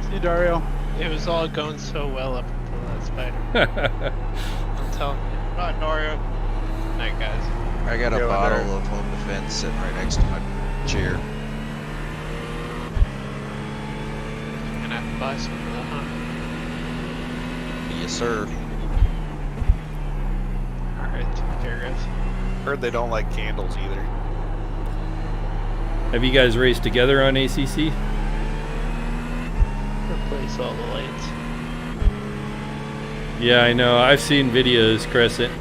See, Dario. It was all going so well up until that spider. I'm telling you. Right, Dario. Night, guys. I got a Go in bottle there. of home defense sitting right next to my chair. Gonna have to buy some of that, huh? Yes, sir. Alright, take care, guys. Heard they don't like candles either. Have you guys raced together on ACC? Replace all the lights. Yeah, I know. I've seen videos, Crescent.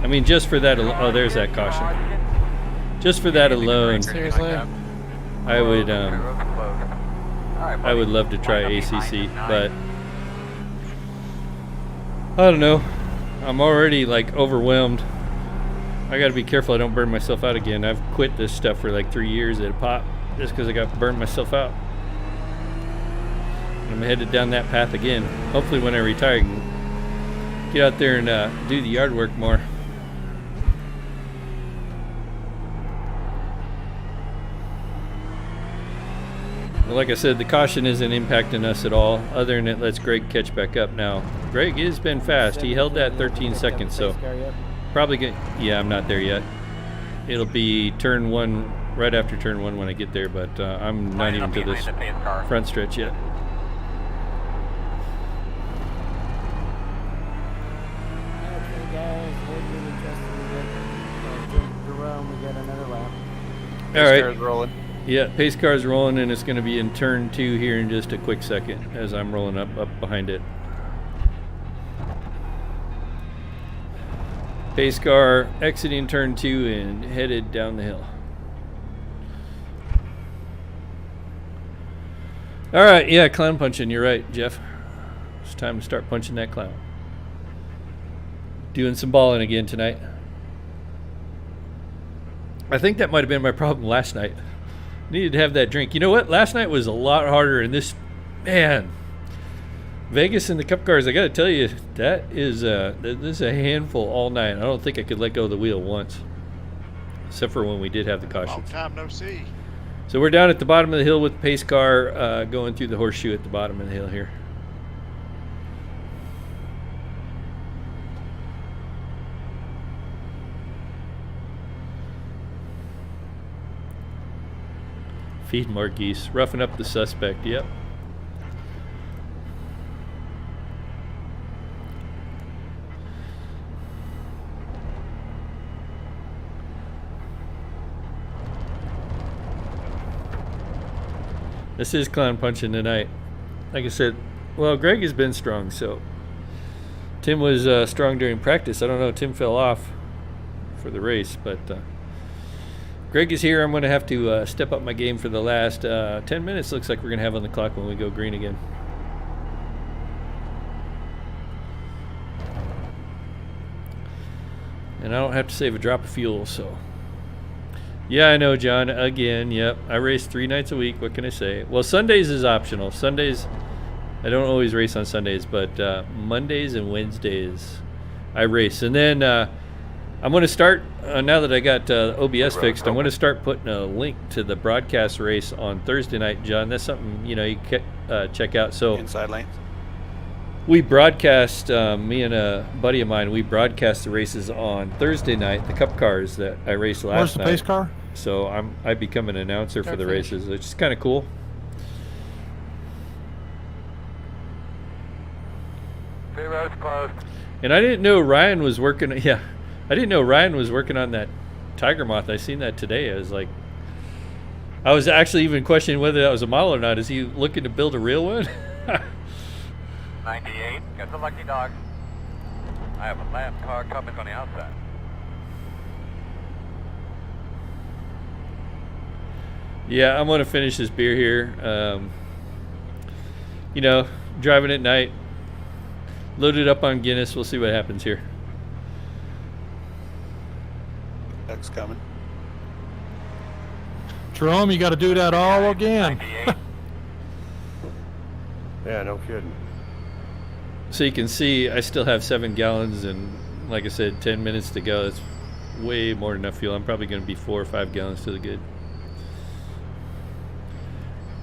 I mean, just for that. Oh, there's that caution. Just for that alone, Seriously? I would. I would love to try ACC, but I don't know. I'm already like overwhelmed. I got to be careful I don't burn myself out again. I've quit this stuff for like 3 years at a pop just because I got burned myself out. I'm headed down that path again. Hopefully when I retire I can get out there and do the yard work more. Well, like I said, the caution isn't impacting us at all. Other than it lets Greg catch back up now. Greg has been fast. He held that 13 seconds, so probably good. Yeah, I'm not there yet. It'll be turn one, right after turn one when I get there, but I'm not even to this front stretch yet. Okay, guys, we're really just Jerome, we got another lap. All right. Car's rolling. Yeah, pace car's rolling, and it's going to be in turn 2 here in just a quick second as I'm rolling up behind it. Pace car exiting turn 2 and headed down the hill. All right, yeah, clown punching. You're right, Jeff. It's time to start punching that clown. Doing some balling again tonight. I think that might have been my problem last night. Needed to have that drink. You know what? Last night was a lot harder, and this, man, Vegas and the Cup cars, I got to tell you, that is this is a handful all night. I don't think I could let go of the wheel once, except for when we did have the Long cautions. time no see. So we're down at the bottom of the hill with the pace car going through the horseshoe at the bottom of the hill here. Feed more geese. Roughing up the suspect, yep. This is clown punching tonight. Like I said, well, Greg has been strong, so. Tim was strong during practice. I don't know, Tim fell off for the race, but Greg is here. I'm going to have to step up my game for the last 10 minutes. Looks like we're going to have on the clock when we go green again. And I don't have to save a drop of fuel, so. Yeah, I know, John. Again, yep. I race 3 nights a week. What can I say? Well, Sundays is optional. Sundays, I don't always race on Sundays, but Mondays and Wednesdays I race. And then I'm going to start, now that I got OBS fixed, I'm going to start putting a link to the broadcast race on Thursday night, John. That's something, you know, you can check out. So Inside lanes. we broadcast, me and a buddy of mine, we broadcast the races on Thursday night, the Cup cars that I raced last Where's the night. pace car? So I become an announcer for the races, which is kind of cool. Pit road's closed. And I didn't know Ryan was working. Yeah, I didn't know Ryan was working on that Tiger Moth. I seen that today. I was like, I was actually even questioning whether that was a model or not. Is he looking to build a real one? 98. Got the lucky dog. I have a lap car coming on the outside. Yeah, I'm gonna finish this beer here. You know, driving at night, loaded up on Guinness. We'll see what happens here. Duck's coming. Jerome, you got to do that all again. 98. Yeah, no kidding. So you can see I still have 7 gallons and, like I said, 10 minutes to go. That's way more than enough fuel. I'm probably going to be 4 or 5 gallons to the good.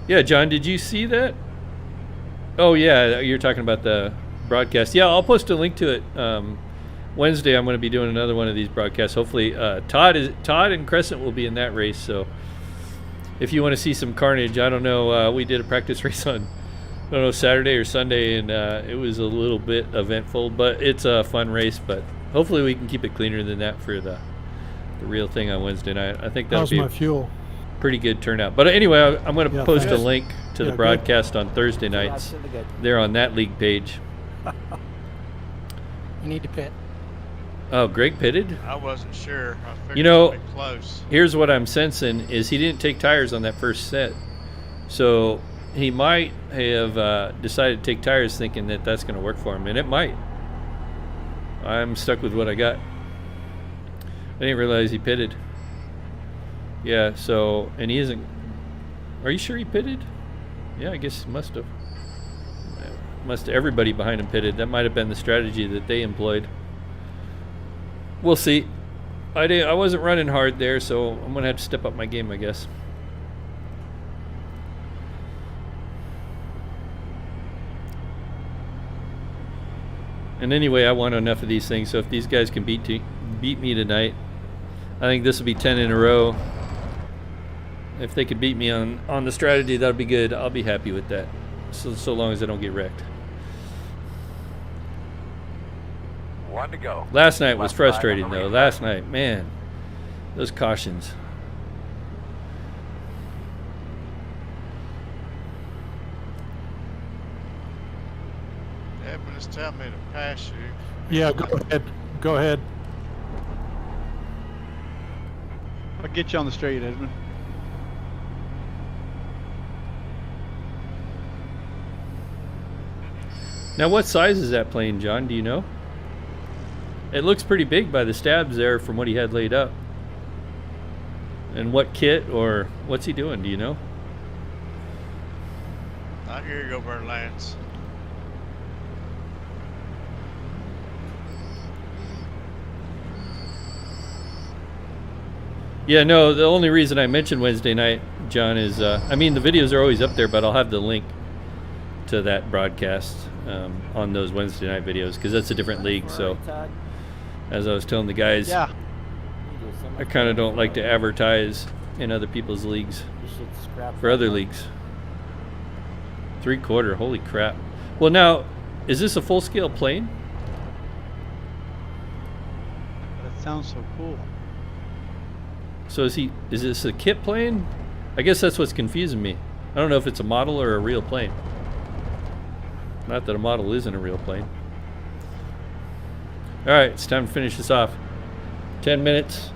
Yeah, John, did you see that? Oh, yeah, you're talking about the broadcast. Yeah, I'll post a link to it. Wednesday, I'm going to be doing another one of these broadcasts. Hopefully, Todd and Crescent will be in that race. So if you want to see some carnage, I don't know. We did a practice race on, I don't know, Saturday or Sunday, and it was a little bit eventful, but it's a fun race. But hopefully we can keep it cleaner than that for the real thing on Wednesday night. I think that'll How's be my fuel? pretty good turnout. But anyway, I'm going to Yeah, post a thanks. link to the Yeah, broadcast on Thursday nights. To the good. They're on that league page. You need to pit. Oh, Greg pitted? I wasn't sure. I figured You know, it'd be close. Here's what I'm sensing is he didn't take tires on that first set. So he might have decided to take tires thinking that that's going to work for him, and it might. I'm stuck with what I got. I didn't realize he pitted. Yeah, so, and he isn't. Are you sure he pitted? Yeah, I guess he must have. Everybody behind him pitted. That might have been the strategy that they employed. We'll see. I wasn't running hard there, so I'm going to have to step up my game, I guess. And anyway, I won enough of these things, so if these guys can beat me tonight, I think this will be 10 in a row. If they could beat me on the strategy, that'll be good. I'll be happy with that, so long as I don't get wrecked. 1 to go. Last night was Left frustrating, side on the though. restart. Last night, man, those cautions. Edmund is telling me to pass you. Yeah, go ahead. Go ahead. I'll get you on the straight, Edmund. Now, what size is that plane, John? Do you know? It looks pretty big by the stabs there from what he had laid up. And what kit or what's he doing? Do you know? I hear you go where it lands. Yeah, no, the only reason I mentioned Wednesday night, John, is, I mean, the videos are always up there, but I'll have the link to that broadcast on those Wednesday night videos, because that's a different league. So, Todd, as I was telling the guys, Yeah. you do so I much kind of better don't like to than advertise in other people's leagues you should scrap for that other one. leagues. 3/4, holy crap. Well, now, is this a full-scale plane? That sounds so cool. So is this a kit plane? I guess that's what's confusing me. I don't know if it's a model or a real plane. Not that a model isn't a real plane. Alright, it's time to finish this off. 10 minutes.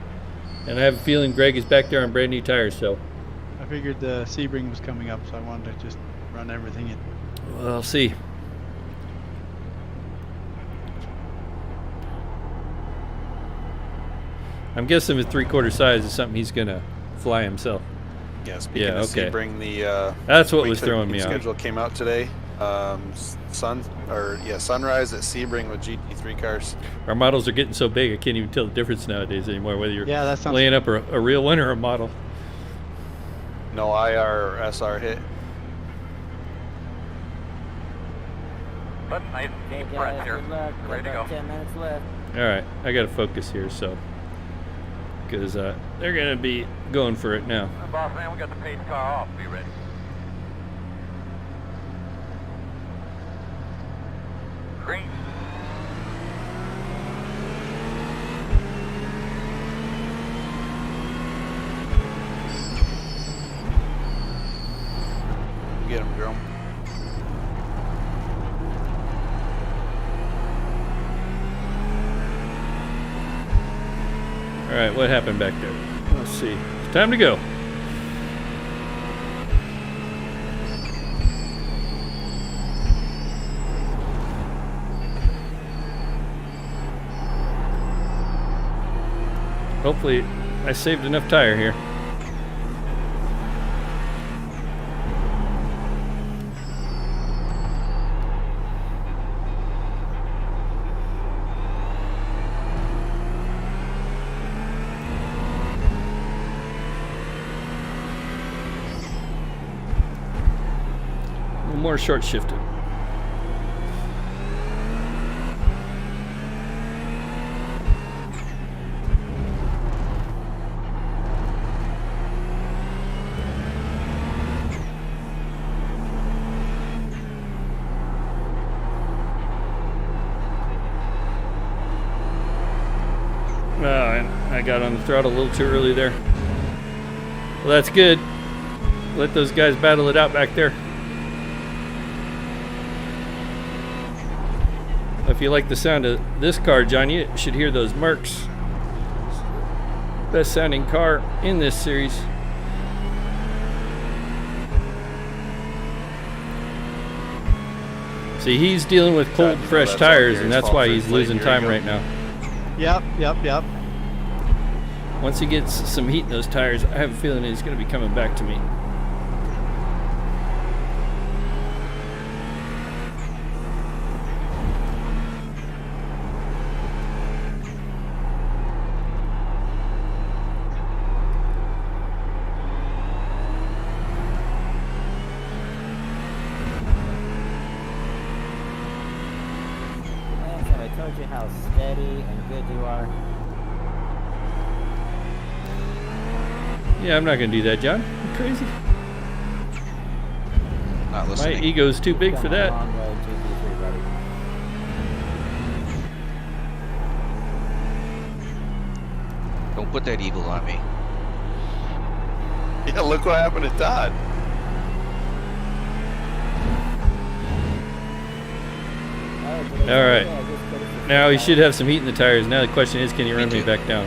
And I have a feeling Greg is back there on brand new tires, so I figured the Sebring was coming up, so I wanted to just run everything in. we'll see. I'm guessing with 3/4 size is something he's gonna fly himself. Yeah, speaking of okay. Sebring, the That's what week was to throwing me week off. schedule came out today. Sunrise at Sebring with GT3 cars. Our models are getting so big I can't even tell the difference nowadays anymore, whether you're Yeah, that sounds. laying up a real one or a model. No IR or SR hit. But nice Okay, deep breath guys, here. good luck. Ready to About go. 10 minutes left. All right, I got to focus here, so because they're gonna be going for it now. Boss man, we got the pace car off. Be ready. Green. Get him, Jerome. All right, what happened back there? Let's see. It's time to go. Hopefully, I saved enough tire here. More short shifted. I got on the throttle a little too early there. Well, that's good. Let those guys battle it out back there. If you like the sound of this car, John, you should hear those Mercs. Best sounding car in this series. See, he's dealing with cold, fresh tires, and that's why he's losing time right now. Yep. Once he gets some heat in those tires, I have a feeling he's going to be coming back to me. Lance, have I told you how steady and good you are? Yeah, I'm not going to do that, John. You crazy? Not My listening. ego's too big Come for a that. long way, GT3, buddy. Don't put that eagle on me. Yeah, look what happened to Todd. All right. Now he should have some heat in the tires. Now the question is, can he run me too. back down?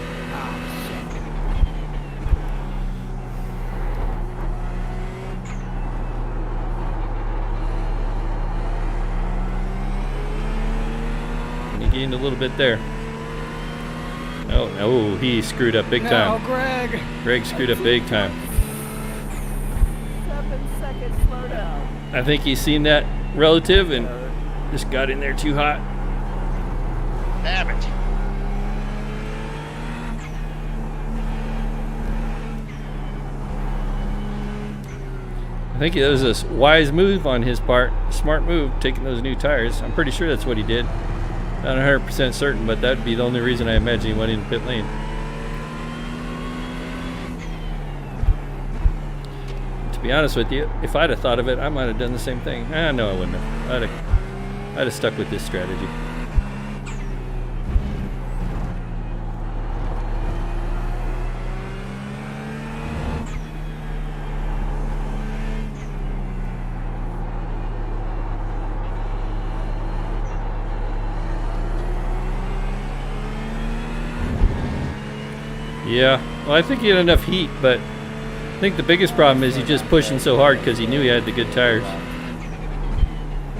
He gained a little bit there. Oh, he screwed up big time. Greg. Greg screwed up big time. 7 seconds slowdown. I think he's seen that relative and just got in there too hot. Damn it. I think it was a wise move on his part, smart move, taking those new tires. I'm pretty sure that's what he did. Not 100% certain, but that'd be the only reason I imagine he went in pit lane. To be honest with you, if I'd have thought of it, I might have done the same thing. No, I wouldn't have. I'd have stuck with this strategy. Yeah, well, I think he had enough heat, but I think the biggest problem is he's just pushing so hard because he knew he had the good tires.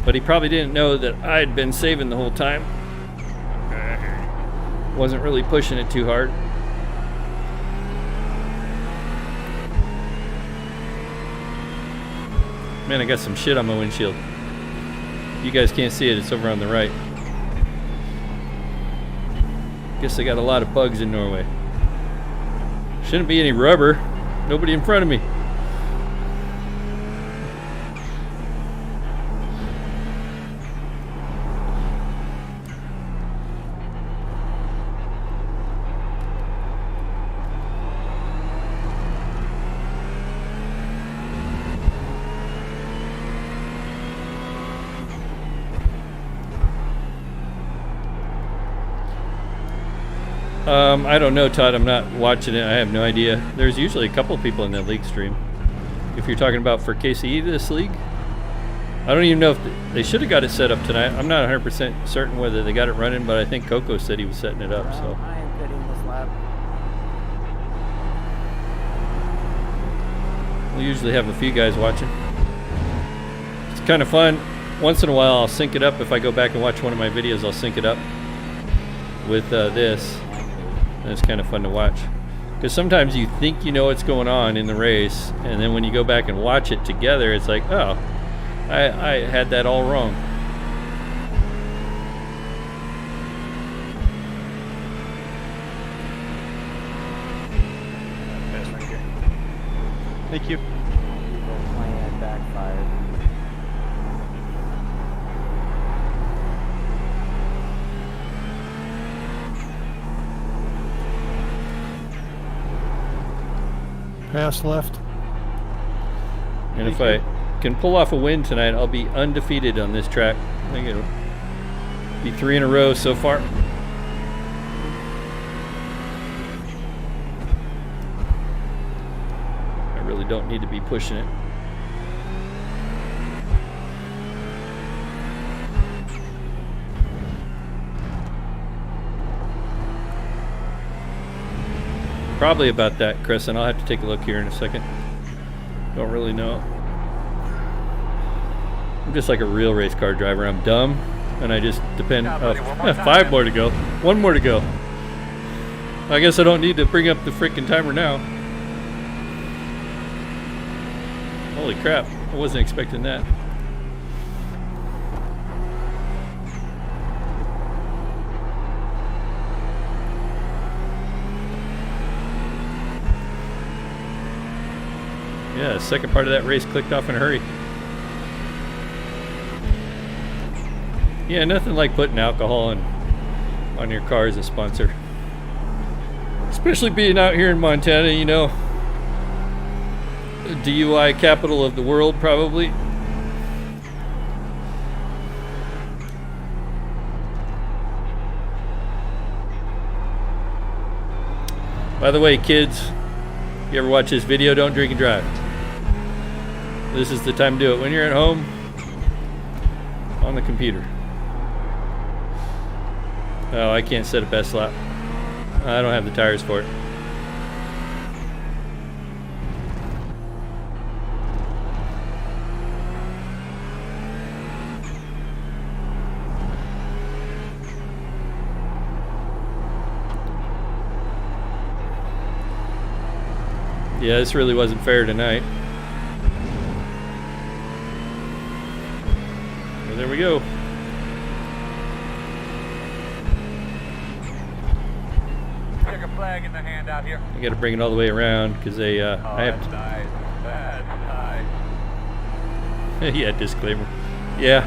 But he probably didn't know that I'd been saving the whole time. Wasn't really pushing it too hard. Man, I got some shit on my windshield. You guys can't see it. It's over on the right. Guess they got a lot of bugs in Norway. Shouldn't be any rubber. Nobody in front of me. I don't know, Todd. I'm not watching it. I have no idea. There's usually a couple of people in that league stream. If you're talking about for KCE this league, I don't even know if they should have got it set up tonight. I'm not 100% certain whether they got it running, but I think Coco said he was setting it up. So I am getting this lap. we'll usually have a few guys watching. It's kind of fun. Once in a while, I'll sync it up. If I go back and watch one of my videos, I'll sync it up with this. And it's kind of fun to watch. Because sometimes you think you know what's going on in the race, and then when you go back and watch it together, it's like, oh, I had that all wrong. Thank you. The plan backfired. Pass left. And if I can pull off a win tonight, I'll be undefeated on this track. I think it'll be 3 in a row so far. I really don't need to be pushing it. Probably about that, Chris, and I'll have to take a look here in a second. Don't really know. I'm just like a real race car driver. I'm dumb, and I just depend. Oh, 5 more to go. 1 more to go. I guess I don't need to bring up the freaking timer now. Holy crap. I wasn't expecting that. Yeah, the second part of that race clicked off in a hurry. Yeah, nothing like putting alcohol on your car as a sponsor. Especially being out here in Montana, you know. The DUI capital of the world, probably. By the way, kids, you ever watch this video, don't drink and drive. This is the time to do it. When you're at home, on the computer. Oh, I can't set a best lap. I don't have the tires for it. Yeah, this really wasn't fair tonight. Well, there we go. Check a flag in the hand out here. I got to bring it all the way around because they. I have to. Nice. That's nice. Yeah, disclaimer. Yeah.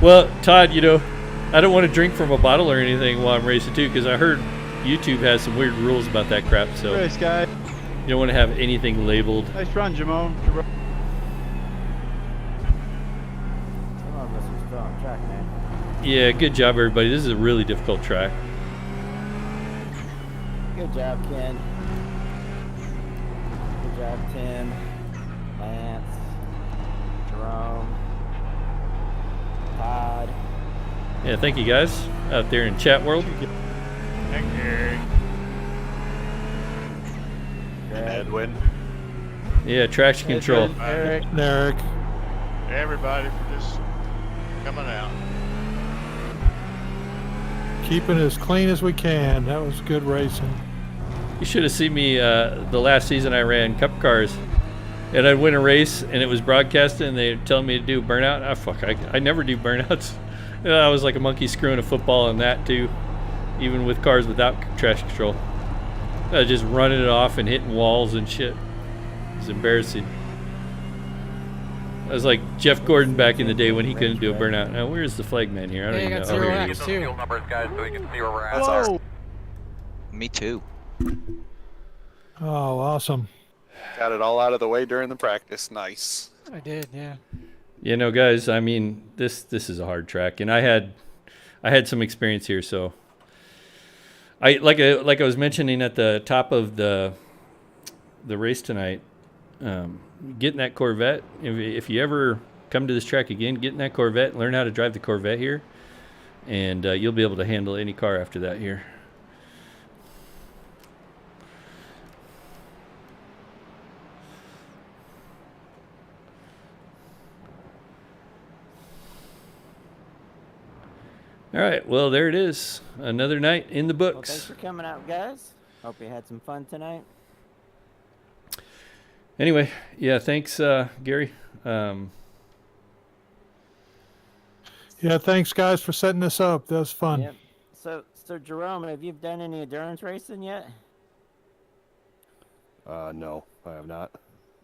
Well, Todd, you know, I don't want to drink from a bottle or anything while I'm racing too, because I heard YouTube has some weird rules about that crap. So Race guy. you don't want to have anything labeled. Nice run, Jamon. Some of us are still on track, man. Yeah, good job, everybody. This is a really difficult track. Good job, Ken. Good job, Tim. Lance. Jerome. Todd. Yeah, thank you guys out there in chat world. Thank you. Greg. Edwin. Yeah, traction control. Eric. Eric. Everybody for just coming out. Keeping it as clean as we can. That was good racing. You should have seen me the last season I ran Cup Cars. and I'd win a race, and it was broadcasted, and they're telling me to do burnout. Ah, fuck, I never do burnouts. I was like a monkey screwing a football on that too, even with cars without traction control. I was just running it off and hitting walls and shit. It was embarrassing. I was like Jeff Gordon back in the day when he couldn't do a burnout. Now, where's the flag man here? I don't Hey, even I got know. Oh, zero here he laps is. too. Fuel numbers, guys, so we can see where we're at. Whoa! Me too. Oh, awesome. Got it all out of the way during the practice. Nice. I did, yeah. You know, guys, I mean, this is a hard track, and I had some experience here, so like I was mentioning at the top of the race tonight, getting that Corvette. If you ever come to this track again, get in that Corvette, learn how to drive the Corvette here, and you'll be able to handle any car after that here. All right, well, there it is. Another night in the Well, thanks books. for coming out, guys. Hope you had some fun tonight. Anyway, yeah, thanks, Gary. Yeah, thanks guys for setting this up. That was fun. Yep. So Jerome, have you done any endurance racing yet? No, I have not.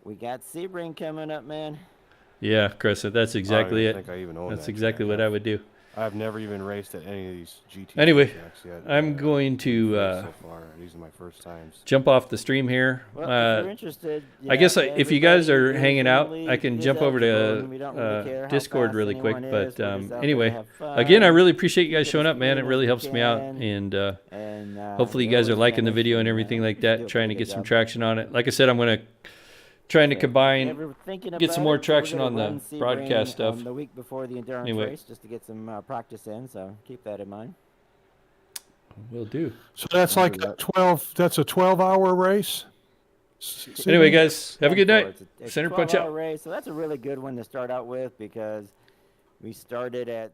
We got Sebring coming up, man. Yeah, Chris, that's exactly I it. don't think I even own That's that exactly track. what I would do. I've never even raced at any of these GT Anyway, tracks yet. I'm going to so far. These are my first times. jump off the stream here. Well, if you're interested, I guess yeah, if you guys are everybody hanging in the out, league I can is jump over eligible, and we don't really to care how Discord fast really quick. anyone But is. We're just out there to anyway, have fun, again, I really appreciate you guys get showing as up, man. It clean really as helps we me out, can, and and hopefully you we guys are always liking the finish, video and and, everything like we do that. a Trying to pretty get good some job. traction on it. Like I said, I'm trying to combine. Ever thinking get some about more it, traction we're on gonna the run Sebring, broadcast stuff. the week before the endurance Anyway. race, just to get some practice in. So keep that in mind. Will do. So that's like a 12. That's a 12-hour race. Anyway, guys, have a good night. It's a Center punch 12-hour out. race, so that's a really good one to start out with because we started at.